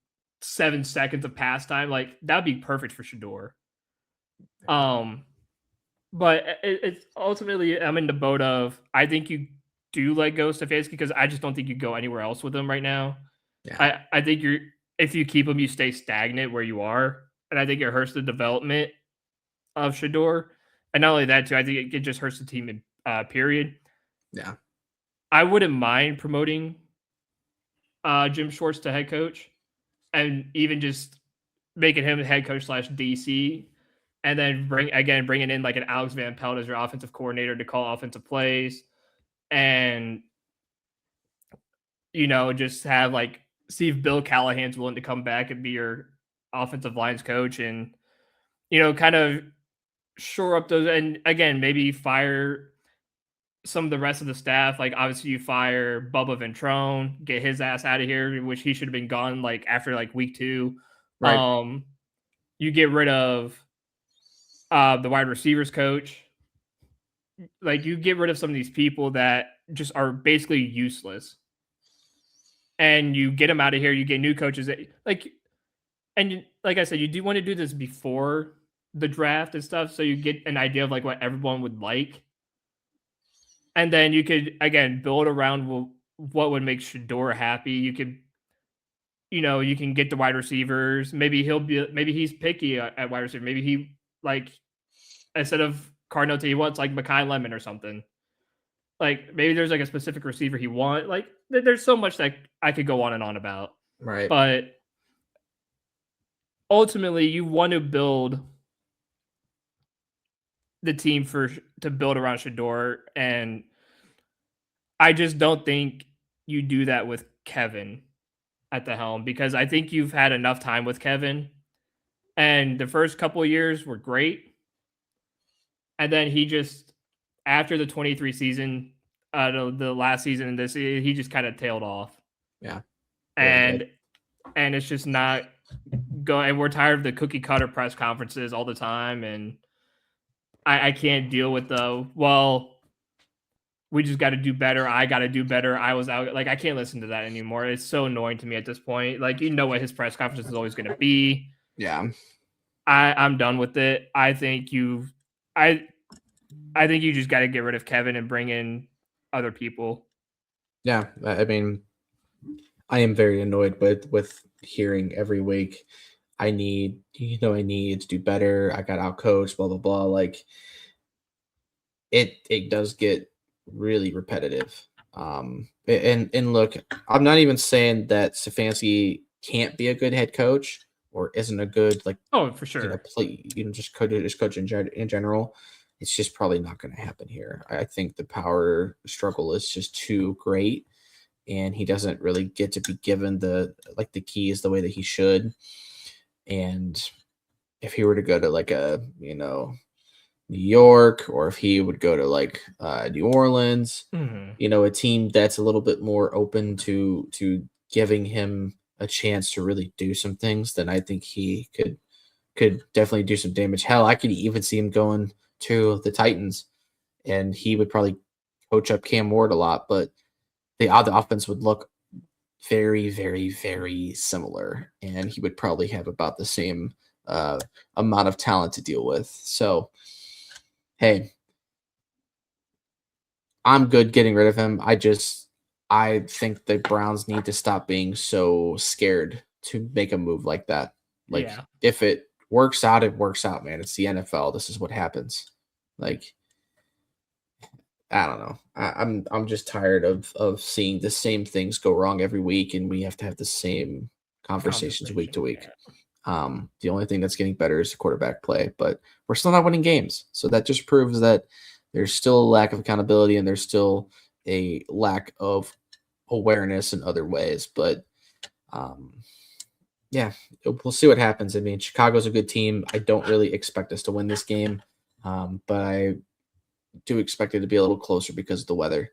7 seconds of pass time, like that'd be perfect for Shedeur. Um, but it's ultimately I'm in the boat of I think you do let go Stefanski, because I just don't think you go anywhere else with him right now. Yeah. I think if you keep him, you stay stagnant where you are, and I think it hurts the development of Shedeur. And not only that, too, I think it just hurts the team in period. Yeah. I wouldn't mind promoting Jim Schwartz to head coach, and even just making him head coach slash DC, and then bringing in like an Alex Van Pelt as your offensive coordinator to call offensive plays, and just have like see if Bill Callahan's willing to come back and be your offensive lines coach, and kind of shore up those, and again maybe fire some of the rest of the staff. Like obviously you fire Bubba Ventrone, get his ass out of here, which he should have been gone like after like week 2. Right. You get rid of the wide receivers coach. Like you get rid of some of these people that just are basically useless, and you get them out of here. You get new coaches that like I said, you do want to do this before the draft and stuff, so you get an idea of like what everyone would like, and then you could again build around what would make Shedeur happy. You can get the wide receivers. Maybe he's picky at wide receiver. Maybe he like instead of Cardinal, he wants like Makai Lemon or something. Like maybe there's like a specific receiver he want. Like there's so much that I could go on and on about. Right. But ultimately, you want to build the team to build around Shedeur, and I just don't think you do that with Kevin at the helm, because I think you've had enough time with Kevin, and the first couple of years were great, and then he just after the 23 season, the last season and this, he just kind of tailed off, Yeah. Really and did. and it's just not going. And we're tired of the cookie cutter press conferences all the time, and I can't deal with we just got to do better. I got to do better. I was out. Like, I can't listen to that anymore. It's so annoying to me at this point. Like, what his press conference is always going to be. Yeah. I'm done with it. I think I think you just got to get rid of Kevin and bring in other people. Yeah. I mean, I am very annoyed with hearing every week I need, I need to do better. I got out coached, blah blah blah. Like it does get really repetitive. And look, I'm not even saying that Stefanski can't be a good head coach or isn't a good like Oh, for sure. play just coach in general. It's just probably not going to happen here. I think the power struggle is just too great, and he doesn't really get to be given the keys the way that he should. And if he were to go to like a New York, or if he would go to like New Orleans, Mhm. a team that's a little bit more open to giving him a chance to really do some things, then I think he could definitely do some damage. Hell, I could even see him going to the Titans, and he would probably coach up Cam Ward a lot, but the other offense would look very, very, very similar, and he would probably have about the same amount of talent to deal with. So, hey, I'm good getting rid of him. I think the Browns need to stop being so scared to make a move like that. Like Yeah. if it works out, it works out, man. It's the NFL. This is what happens. Like I don't know. I'm just tired of seeing the same things go wrong every week, and we have to have the same conversations week to Conversation. week. Yeah. The only thing that's getting better is the quarterback play, but we're still not winning games. So that just proves that there's still a lack of accountability and there's still a lack of awareness in other ways. But um, yeah, we'll see what happens. I mean, Chicago's a good team. I don't really expect us to win this game, but I do expect it to be a little closer because of the weather,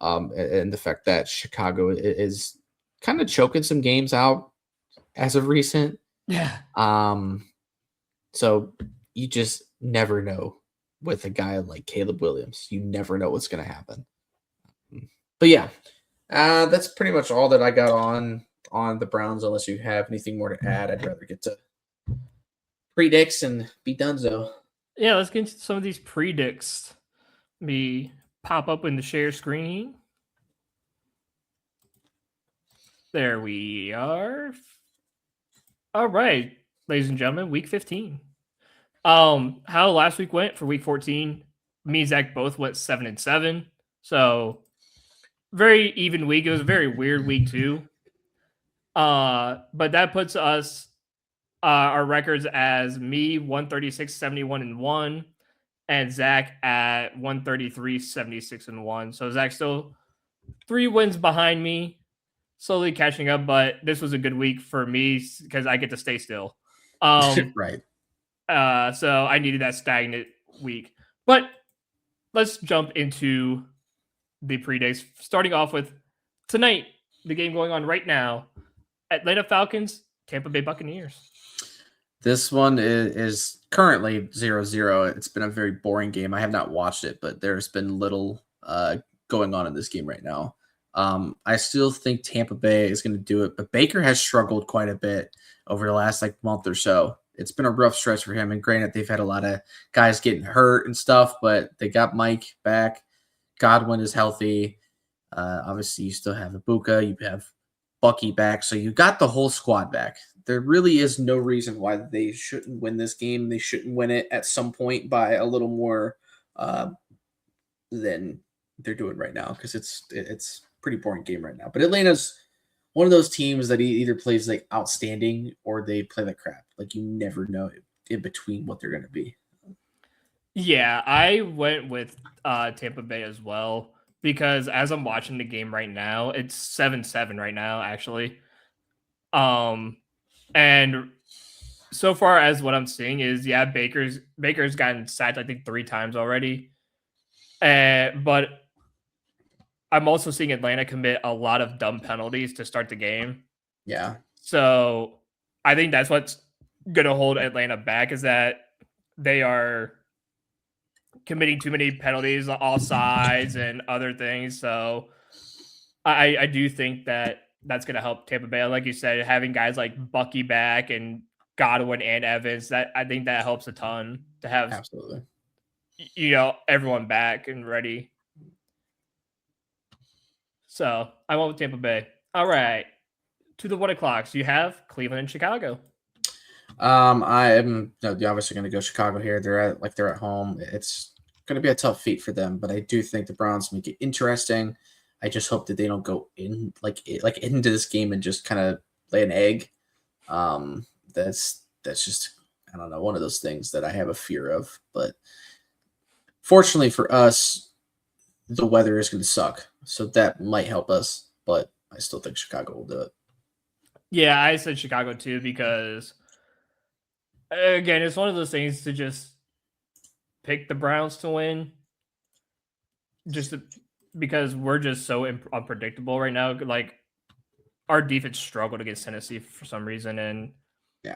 and the fact that Chicago is kind of choking some games out as of recent. Yeah. Um, so you just never know with a guy like Caleb Williams. You never know what's going to happen. But yeah, that's pretty much all that I got on the Browns. Unless you have anything more to add, I'd rather get to predicts and be done. So Yeah, let's get into some of these predicts. Me pop up in the share screen. There we are. All right, ladies and gentlemen, week 15. How last week went for week 14? Me and Zach both went 7-7. So very even week. It was a very weird week too. But that puts us our records as me 136, 71 and 1, and Zach at 133, 76 and 1. So Zach still 3 wins behind me, slowly catching up, but this was a good week for me because I get to stay still. Um, right. so I needed that stagnant week. But let's jump into the pre-days, starting off with tonight, the game going on right now. Atlanta Falcons, Tampa Bay Buccaneers. This one is currently 0-0. It's been a very boring game. I have not watched it, but there's been little going on in this game right now. I still think Tampa Bay is going to do it, but Baker has struggled quite a bit over the last month or so. It's been a rough stretch for him, and granted, they've had a lot of guys getting hurt and stuff, but they got Mike back. Godwin is healthy. Obviously, you still have Ibuka. You have Bucky back, so you got the whole squad back. There really is no reason why they shouldn't win this game. They shouldn't win it at some point by a little more than they're doing right now, because it's a pretty boring game right now. But Atlanta's one of those teams that either plays like outstanding or they play like crap. Like you never know in between what they're going to be. Yeah, I went with Tampa Bay as well because as I'm watching the game right now, it's 7-7 right now, actually. And so far as what I'm seeing is, yeah, Baker's gotten sacked I think 3 times already. But I'm also seeing Atlanta commit a lot of dumb penalties to start the game. Yeah, So I think that's what's gonna hold Atlanta back is that they are committing too many penalties on all sides and other things. So I do think that that's going to help Tampa Bay. Like you said, having guys like Bucky back and Godwin and Evans, that I think that helps a ton to have absolutely. everyone back and ready. So I went with Tampa Bay. All right, to the 1 o'clocks. You have Cleveland and Chicago. I am obviously going to go Chicago here. They're at home. It's going to be a tough feat for them, but I do think the Browns make it interesting. I just hope that they don't go in like into this game and just kind of lay an egg. Um, that's just, I don't know, one of those things that I have a fear of. But fortunately for us, the weather is going to suck, so that might help us. But I still think Chicago will do it. Yeah, I said Chicago too because again, it's one of those things to just pick the Browns to win, just to, because we're just so unpredictable right now. Like our defense struggled against Tennessee for some reason, and Yeah.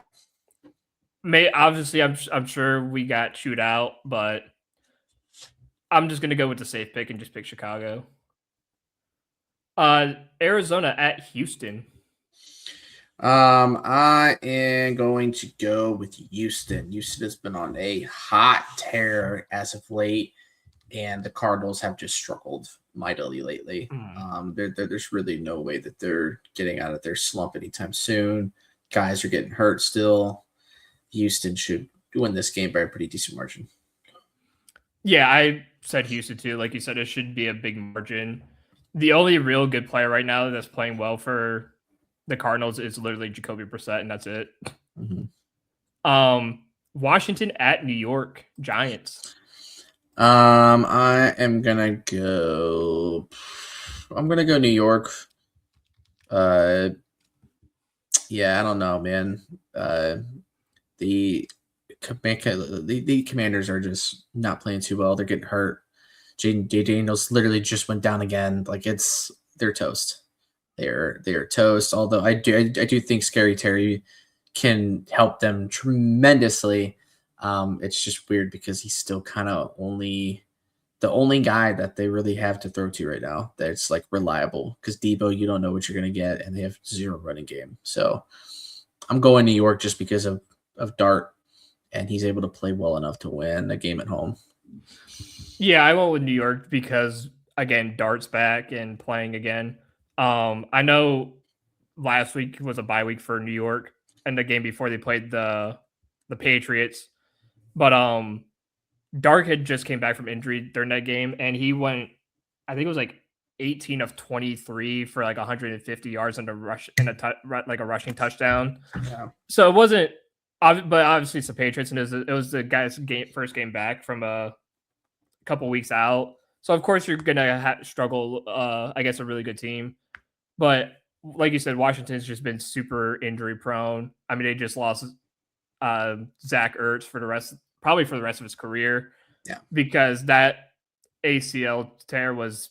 obviously I'm sure we got chewed out, but I'm just gonna go with the safe pick and just pick Chicago. Arizona at Houston. I am going to go with Houston. Houston has been on a hot tear as of late, and the Cardinals have just struggled mightily lately. There's really no way that they're getting out of their slump anytime soon. Guys are getting hurt still. Houston should win this game by a pretty decent margin. Yeah, I said Houston too. Like you said, it should be a big margin. The only real good player right now that's playing well for the Cardinals is literally Jacoby Brissett, and that's it. Mm-hmm. Washington at New York Giants. I am gonna go. I'm gonna go New York. Uh, yeah, I don't know, man. The the Commanders are just not playing too well. They're getting hurt. Jaden Daniels literally just went down again. Like they're toast. They're toast. Although I do think Scary Terry can help them tremendously. It's just weird because he's still kind of the only guy that they really have to throw to right now that's like reliable. Because Debo, you don't know what you're gonna get, and they have zero running game. So I'm going New York just because of Dart, and he's able to play well enough to win a game at home. Yeah, I went with New York because again, Dart's back and playing again. I know last week was a bye week for New York, and the game before they played the Patriots. But Dark had just came back from injury during that game, and he went, I think it was like 18 of 23 for like 150 yards and a rush and like a rushing touchdown. Yeah. So it wasn't, but obviously it's the Patriots, and it was the guy's first game back from a couple weeks out. So of course you're gonna struggle against a really good team, but like you said, Washington's just been super injury prone. I mean, they just lost Zach Ertz probably for the rest of his career. Yeah, because that ACL tear was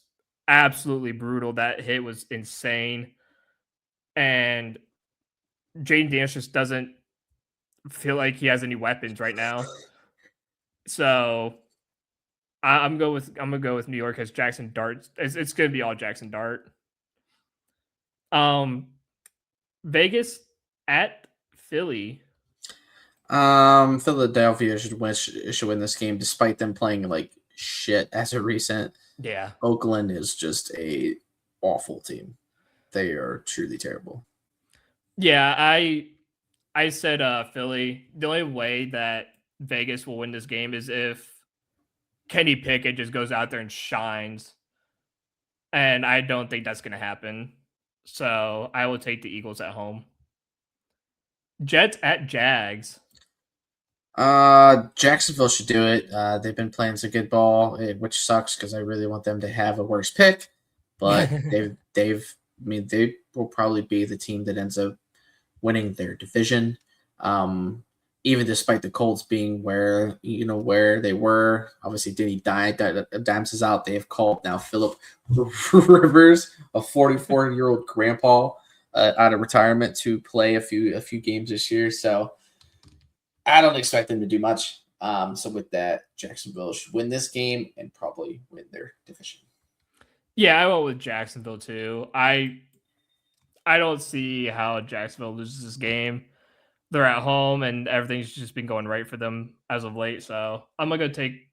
absolutely brutal. That hit was insane, and Jaden Daniels just doesn't feel like he has any weapons right now. So I'm gonna go with New York as Jackson Dart. It's gonna be all Jackson Dart. Um, Vegas at Philly. Philadelphia should win this game despite them playing like shit as of recent. Yeah, Oakland is just a awful team. They are truly terrible. yeah. I said Philly. The only way that Vegas will win this game is if Kenny Pickett just goes out there and shines. And I don't think that's going to happen. So I will take the Eagles at home. Jets at Jags. Jacksonville should do it. They've been playing some good ball, which sucks because I really want them to have a worse pick. But they will probably be the team that ends up winning their division. Even despite the Colts being where they were. Obviously, Denny Dimes is out. They have called now Philip Rivers, a 44-year-old grandpa, out of retirement to play a few games this year. So I don't expect them to do much. So with that, Jacksonville should win this game and probably win their division. Yeah, I went with Jacksonville too. I don't see how Jacksonville loses this game. They're at home and everything's just been going right for them as of late. So I'm gonna take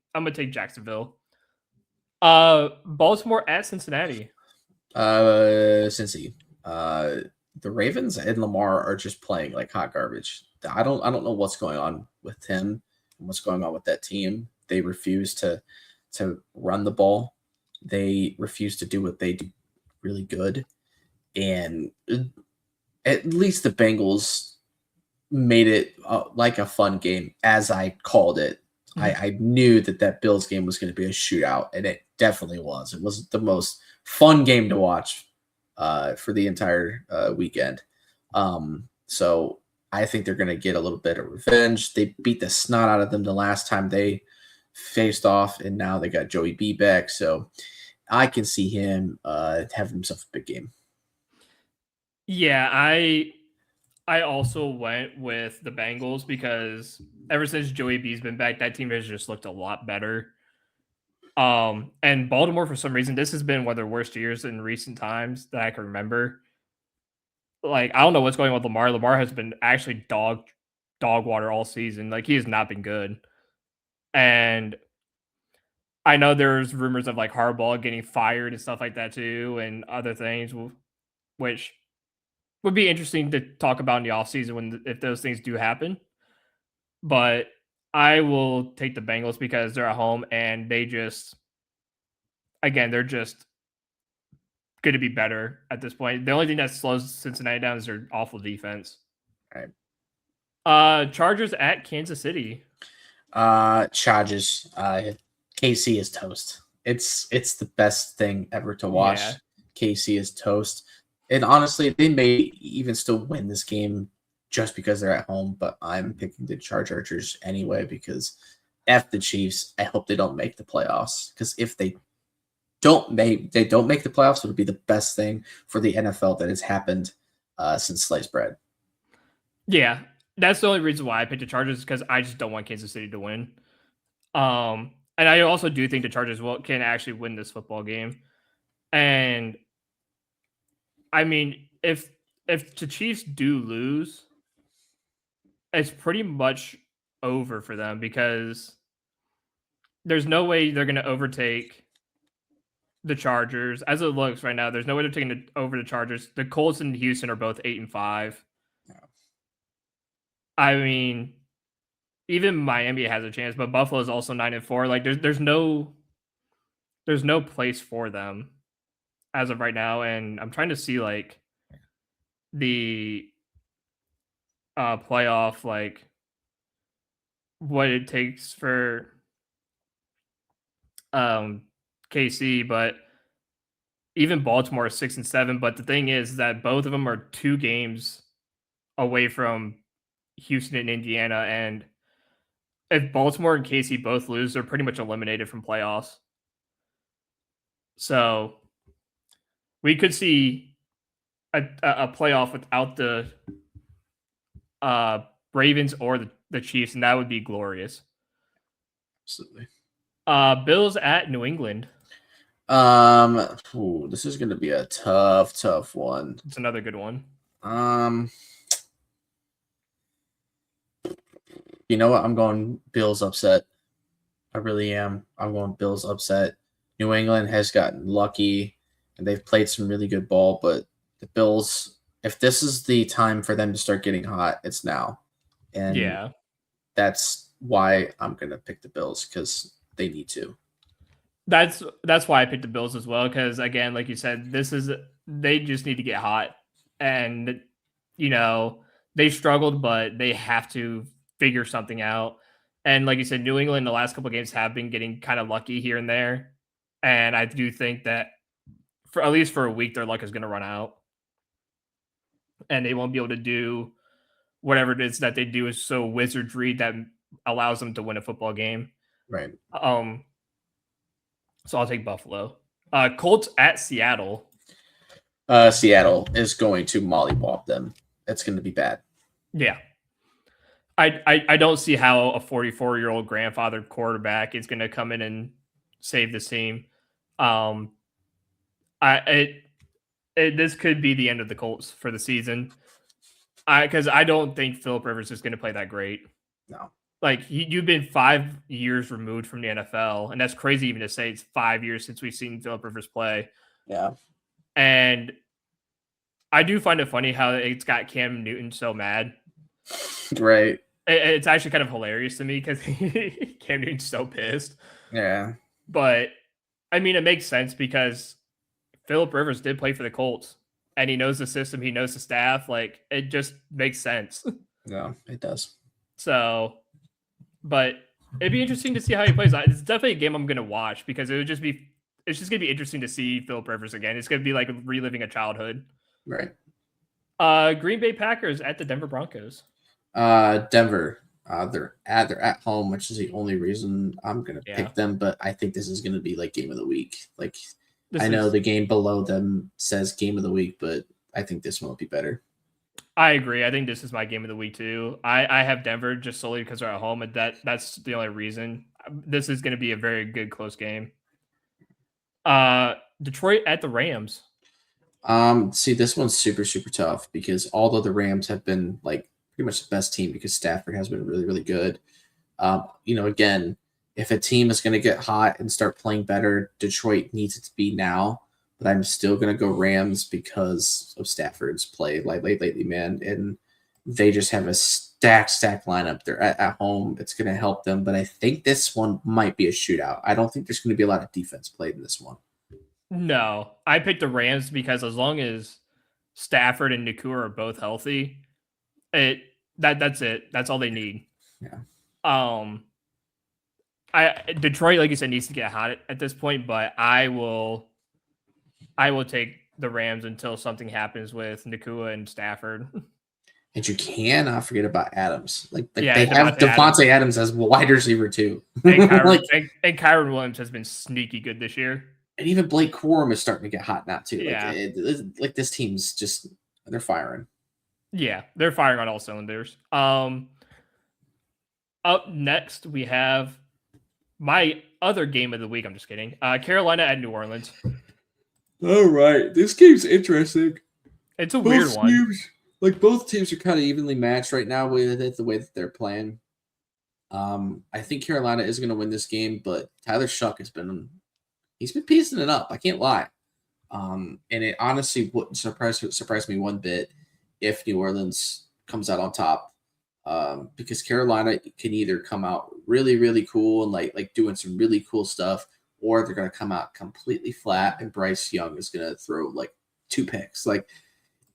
Jacksonville. Baltimore at Cincinnati. Cincy. The Ravens and Lamar are just playing like hot garbage. I don't know what's going on with him and what's going on with that team. They refuse to run the ball. They refuse to do what they do really good. And at least the Bengals made it like a fun game, as I called it. I knew that Bills game was going to be a shootout, and it definitely was. It was the most fun game to watch for the entire weekend. So I think they're going to get a little bit of revenge. They beat the snot out of them the last time they faced off, and now they got Joey B back. So I can see him having himself a big game. Yeah, I also went with the Bengals because ever since Joey B's been back, that team has just looked a lot better. And Baltimore, for some reason, this has been one of their worst years in recent times that I can remember. Like, I don't know what's going on with Lamar. Lamar has been actually dog water all season. Like, he has not been good. And I know there's rumors of like Harbaugh getting fired and stuff like that too, and other things, which would be interesting to talk about in the offseason when if those things do happen. But I will take the Bengals because they're at home and they just again, they're just going to be better at this point. The only thing that slows Cincinnati down is their awful defense. All right. Chargers at Kansas City. Charges. KC is toast. It's the best thing ever to watch. Yeah. KC is toast. And honestly, they may even still win this game just because they're at home, but I'm picking the Chargers anyway because F the Chiefs. I hope they don't make the playoffs because if they don't make the playoffs, it would be the best thing for the NFL that has happened since sliced bread. Yeah. That's the only reason why I picked the Chargers because I just don't want Kansas City to win. And I also do think the Chargers can actually win this football game. And I mean, if the Chiefs do lose, it's pretty much over for them because there's no way they're going to overtake the Chargers. As it looks right now, there's no way they're taking over the Chargers. The Colts and Houston are both 8-5. I mean, even Miami has a chance, but Buffalo is also 9-4. Like there's no place for them as of right now, and I'm trying to see like the playoff like what it takes for KC, but even Baltimore is 6-7. But the thing is that both of them are 2 games away from Houston and Indiana, and if Baltimore and KC both lose, they're pretty much eliminated from playoffs. So we could see a playoff without the Ravens or the Chiefs, and that would be glorious. Absolutely. Bills at New England. This is going to be a tough one. It's another good one. You know what? I'm going Bills upset. I really am. I'm going Bills upset. New England has gotten lucky and they've played some really good ball, but the Bills, if this is the time for them to start getting hot, it's now. And Yeah, that's why I'm going to pick the Bills because they need to. that's why I picked the Bills as well. Because again, like you said, they just need to get hot, and they struggled, but they have to figure something out. And like you said, New England the last couple of games have been getting kind of lucky here and there, and I do think that for at least for a week, their luck is going to run out, and they won't be able to do whatever it is that they do is so wizardry that allows them to win a football game. Right. So I'll take Buffalo. Colts at Seattle. Seattle is going to mollywop them. It's going to be bad. Yeah. I don't see how a 44-year-old grandfather quarterback is going to come in and save this team. This could be the end of the Colts for the season. Because I don't think Philip Rivers is going to play that great. No. Like you've been 5 years removed from the NFL, and that's crazy even to say it's 5 years since we've seen Philip Rivers play. Yeah. And I do find it funny how it's got Cam Newton so mad. Right. It's actually kind of hilarious to me because Cam Newton's so pissed. Yeah. But I mean, it makes sense because Philip Rivers did play for the Colts, and he knows the system, he knows the staff. Like it just makes sense. No, it does. So, but it'd be interesting to see how he plays. It's definitely a game I'm gonna watch because it would just be. It's just gonna be interesting to see Philip Rivers again. It's gonna be like reliving a childhood. Right. Green Bay Packers at the Denver Broncos. Denver. They're at home, which is the only reason I'm gonna Yeah, pick them. But I think this is gonna be like game of the week. Like I this know is. the game below them says game of the week, but I think this one will be better. I agree. I think this is my game of the week too. I have Denver just solely because they're at home, and that's the only reason. This is going to be a very good close game. Detroit at the Rams. See, this one's super, super tough because although the Rams have been like pretty much the best team because Stafford has been really, really good. Again, if a team is going to get hot and start playing better, Detroit needs it to be now. But I'm still going to go Rams because of Stafford's play lately, man. And they just have a stacked lineup. They're at home. It's going to help them. But I think this one might be a shootout. I don't think there's going to be a lot of defense played in this one. No, I picked the Rams because as long as Stafford and Nakua are both healthy, that's it. That's all they need. Yeah. I Detroit, like you said, needs to get hot at this point, but I will take the Rams until something happens with Nakua and Stafford. And you cannot forget about Adams. Like Yeah, they have Devontae Adams as wide receiver too. And Kyron, like, and Kyron Williams has been sneaky good this year. and even Blake Corum is starting to get hot now too. Yeah. Like this team's just they're firing. Yeah, they're firing on all cylinders. Up next we have my other game of the week. I'm just kidding. Carolina at New Orleans. All right, this game's interesting. It's a weird one. Both teams are kind of evenly matched right now with it, the way that they're playing. I think Carolina is going to win this game, but Tyler Shuck he's been piecing it up. I can't lie. And it honestly wouldn't surprise me one bit if New Orleans comes out on top. Because Carolina can either come out really, really cool and like doing some really cool stuff, or they're going to come out completely flat and Bryce Young is going to throw like 2 picks. Like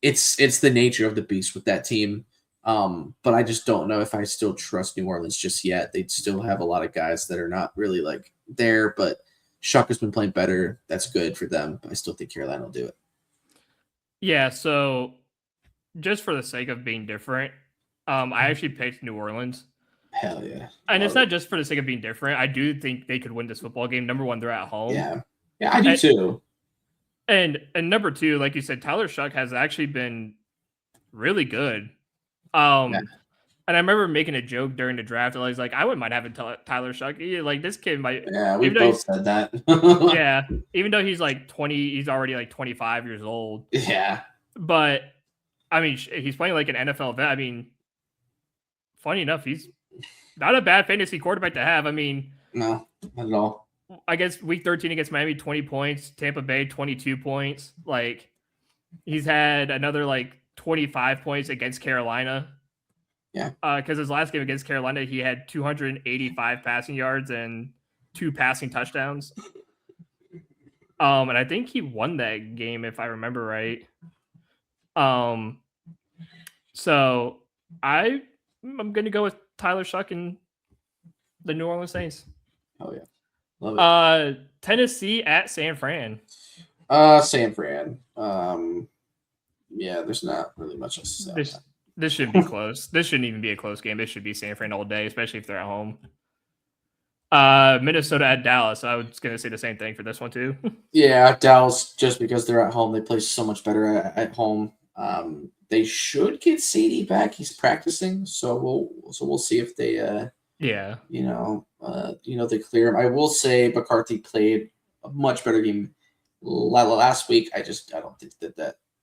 it's the nature of the beast with that team. But I just don't know if I still trust New Orleans just yet. They still have a lot of guys that are not really like there, but Shuck has been playing better. That's good for them. I still think Carolina will do it. Yeah, so just for the sake of being different, I actually picked New Orleans. Hell yeah. And it's not just for the sake of being different. I do think they could win this football game. Number one, they're at home. Yeah, I do too. And number two, like you said, Tyler Shuck has actually been really good. And I remember making a joke during the draft. I was like, I wouldn't mind having Tyler Shuck. Like this kid might. Yeah, we both said that. Yeah, even though he's like 20, he's already like 25 years old. Yeah, but I mean, he's playing like an NFL vet. I mean, funny enough, he's not a bad fantasy quarterback to have. I mean, no, not at all. I guess week 13 against Miami, 20 points. Tampa Bay, 22 points. Like he's had another like 25 points against Carolina. Yeah. Because his last game against Carolina, he had 285 passing yards and 2 passing touchdowns. And I think he won that game if I remember right. So I'm gonna go with Tyler Shuck and the New Orleans Saints. Oh yeah. Love it. Tennessee at San Fran. San Fran. Yeah, there's not really much else to say. This shouldn't be close. This shouldn't even be a close game. This should be San Fran all day, especially if they're at home. Minnesota at Dallas. I was going to say the same thing for this one too. Yeah, Dallas, just because they're at home, they play so much better at home. They should get CD back. He's practicing, so we'll see if they they clear him. I will say McCarthy played a much better game last week. I don't think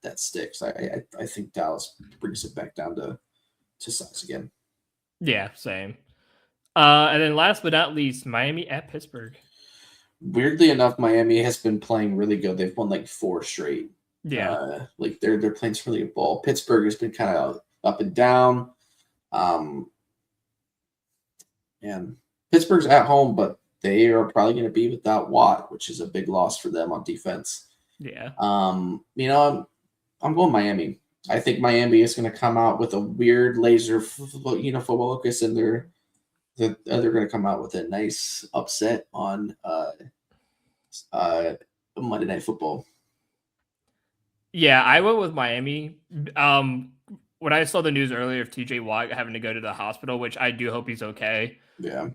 that sticks. I think Dallas brings it back down to size again. Yeah, same. And then last but not least, Miami at Pittsburgh. Weirdly enough, Miami has been playing really good. They've won like 4 straight. Yeah. They're playing some really good ball. Pittsburgh has been kind of up and down. And Pittsburgh's at home, but they are probably going to be without Watt, which is a big loss for them on defense. Yeah. I'm going Miami. I think Miami is going to come out with a weird laser, football focus, and they're going to come out with a nice upset on Monday Night Football. Yeah, I went with Miami. When I saw the news earlier of TJ Watt having to go to the hospital, which I do hope he's okay. Yeah.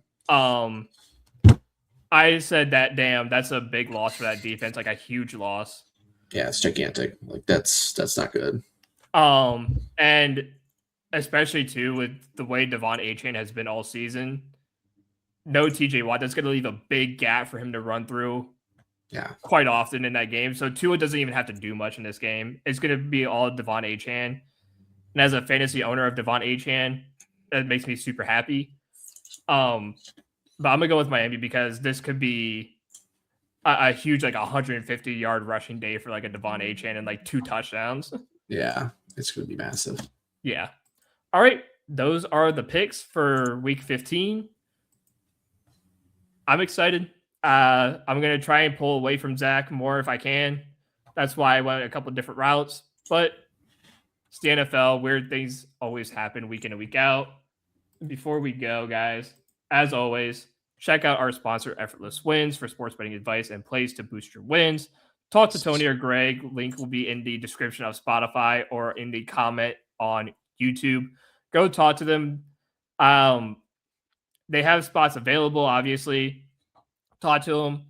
I said that, damn, that's a big loss for that defense, like a huge loss. Yeah, it's gigantic. Like that's not good. And especially too with the way Devon Achane has been all season, no TJ Watt, that's going to leave a big gap for him to run through. Yeah, quite often in that game. So Tua doesn't even have to do much in this game. It's going to be all Devon Achane. And as a fantasy owner of Devon Achane, that makes me super happy. But I'm gonna go with Miami because this could be a huge, like 150-yard rushing day for like a Devon Achane and like 2 touchdowns. Yeah, it's gonna be massive. Yeah. All right, those are the picks for Week 15. I'm excited. I'm gonna try and pull away from Zach more if I can. That's why I went a couple different routes, but it's the NFL. Weird things always happen week in and week out. Before we go, guys, as always, check out our sponsor, Effortless Wins, for sports betting advice and plays to boost your wins. Talk to Tony or Greg. Link will be in the description of Spotify or in the comment on YouTube. Go talk to them. They have spots available, obviously. Talk to him.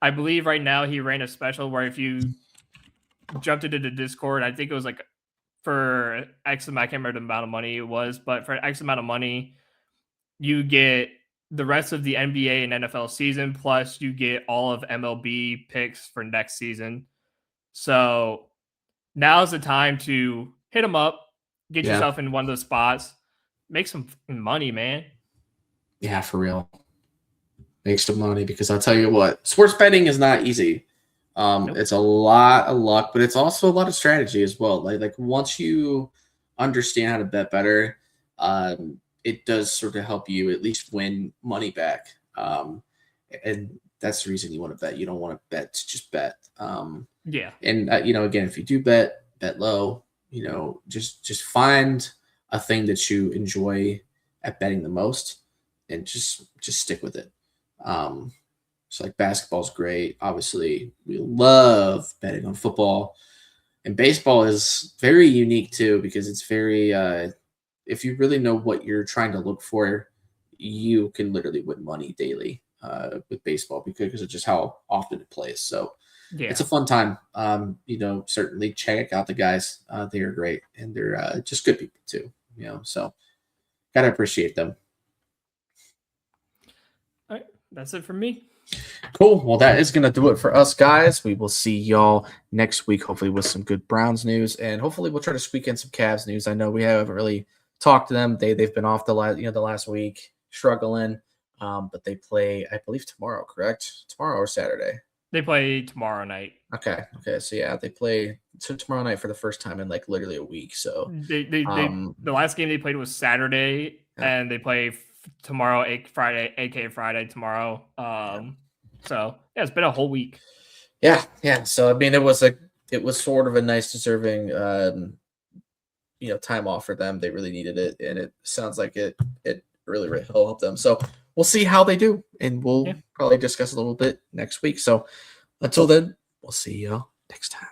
I believe right now he ran a special where if you jumped into the Discord, I think it was like for X amount, I can't remember the amount of money it was, but for X amount of money, you get the rest of the NBA and NFL season, plus you get all of MLB picks for next season. So now's the time to hit them up, get yourself in one of those spots, make some money, man. Yeah, for real. Make some money, because I'll tell you what, sports betting is not easy. It's a lot of luck, but it's also a lot of strategy as well. Like once you understand how to bet better, it does sort of help you at least win money back. And that's the reason you want to bet. You don't want to bet to just bet. Yeah. And again, if you do bet low, just find a thing that you enjoy at betting the most, and just stick with it. So like basketball's great. Obviously, we love betting on football, and baseball is very unique too, because it's very if you really know what you're trying to look for, you can literally win money daily with baseball because of just how often it plays. So yeah, it's a fun time. Certainly check out the guys. They are great, and they're just good people too. So gotta appreciate them. All right, that's it for me. Cool. Well, that is going to do it for us, guys. We will see y'all next week, hopefully with some good Browns news, and hopefully we'll try to squeak in some Cavs news. I know we haven't really talked to them. They've been off the last week, struggling, but they play, I believe, tomorrow. Correct? Tomorrow or Saturday? They play tomorrow night. Okay. So yeah, they play tomorrow night for the first time in like literally a week. So they the last game they played was Saturday, and they play tomorrow, Friday, aka Friday tomorrow. So yeah, it's been a whole week. Yeah. So I mean, it was sort of a nice, deserving, time off for them. They really needed it, and it sounds like it really, really helped them. So we'll see how they do, and we'll probably discuss a little bit next week. So until then, we'll see y'all next time.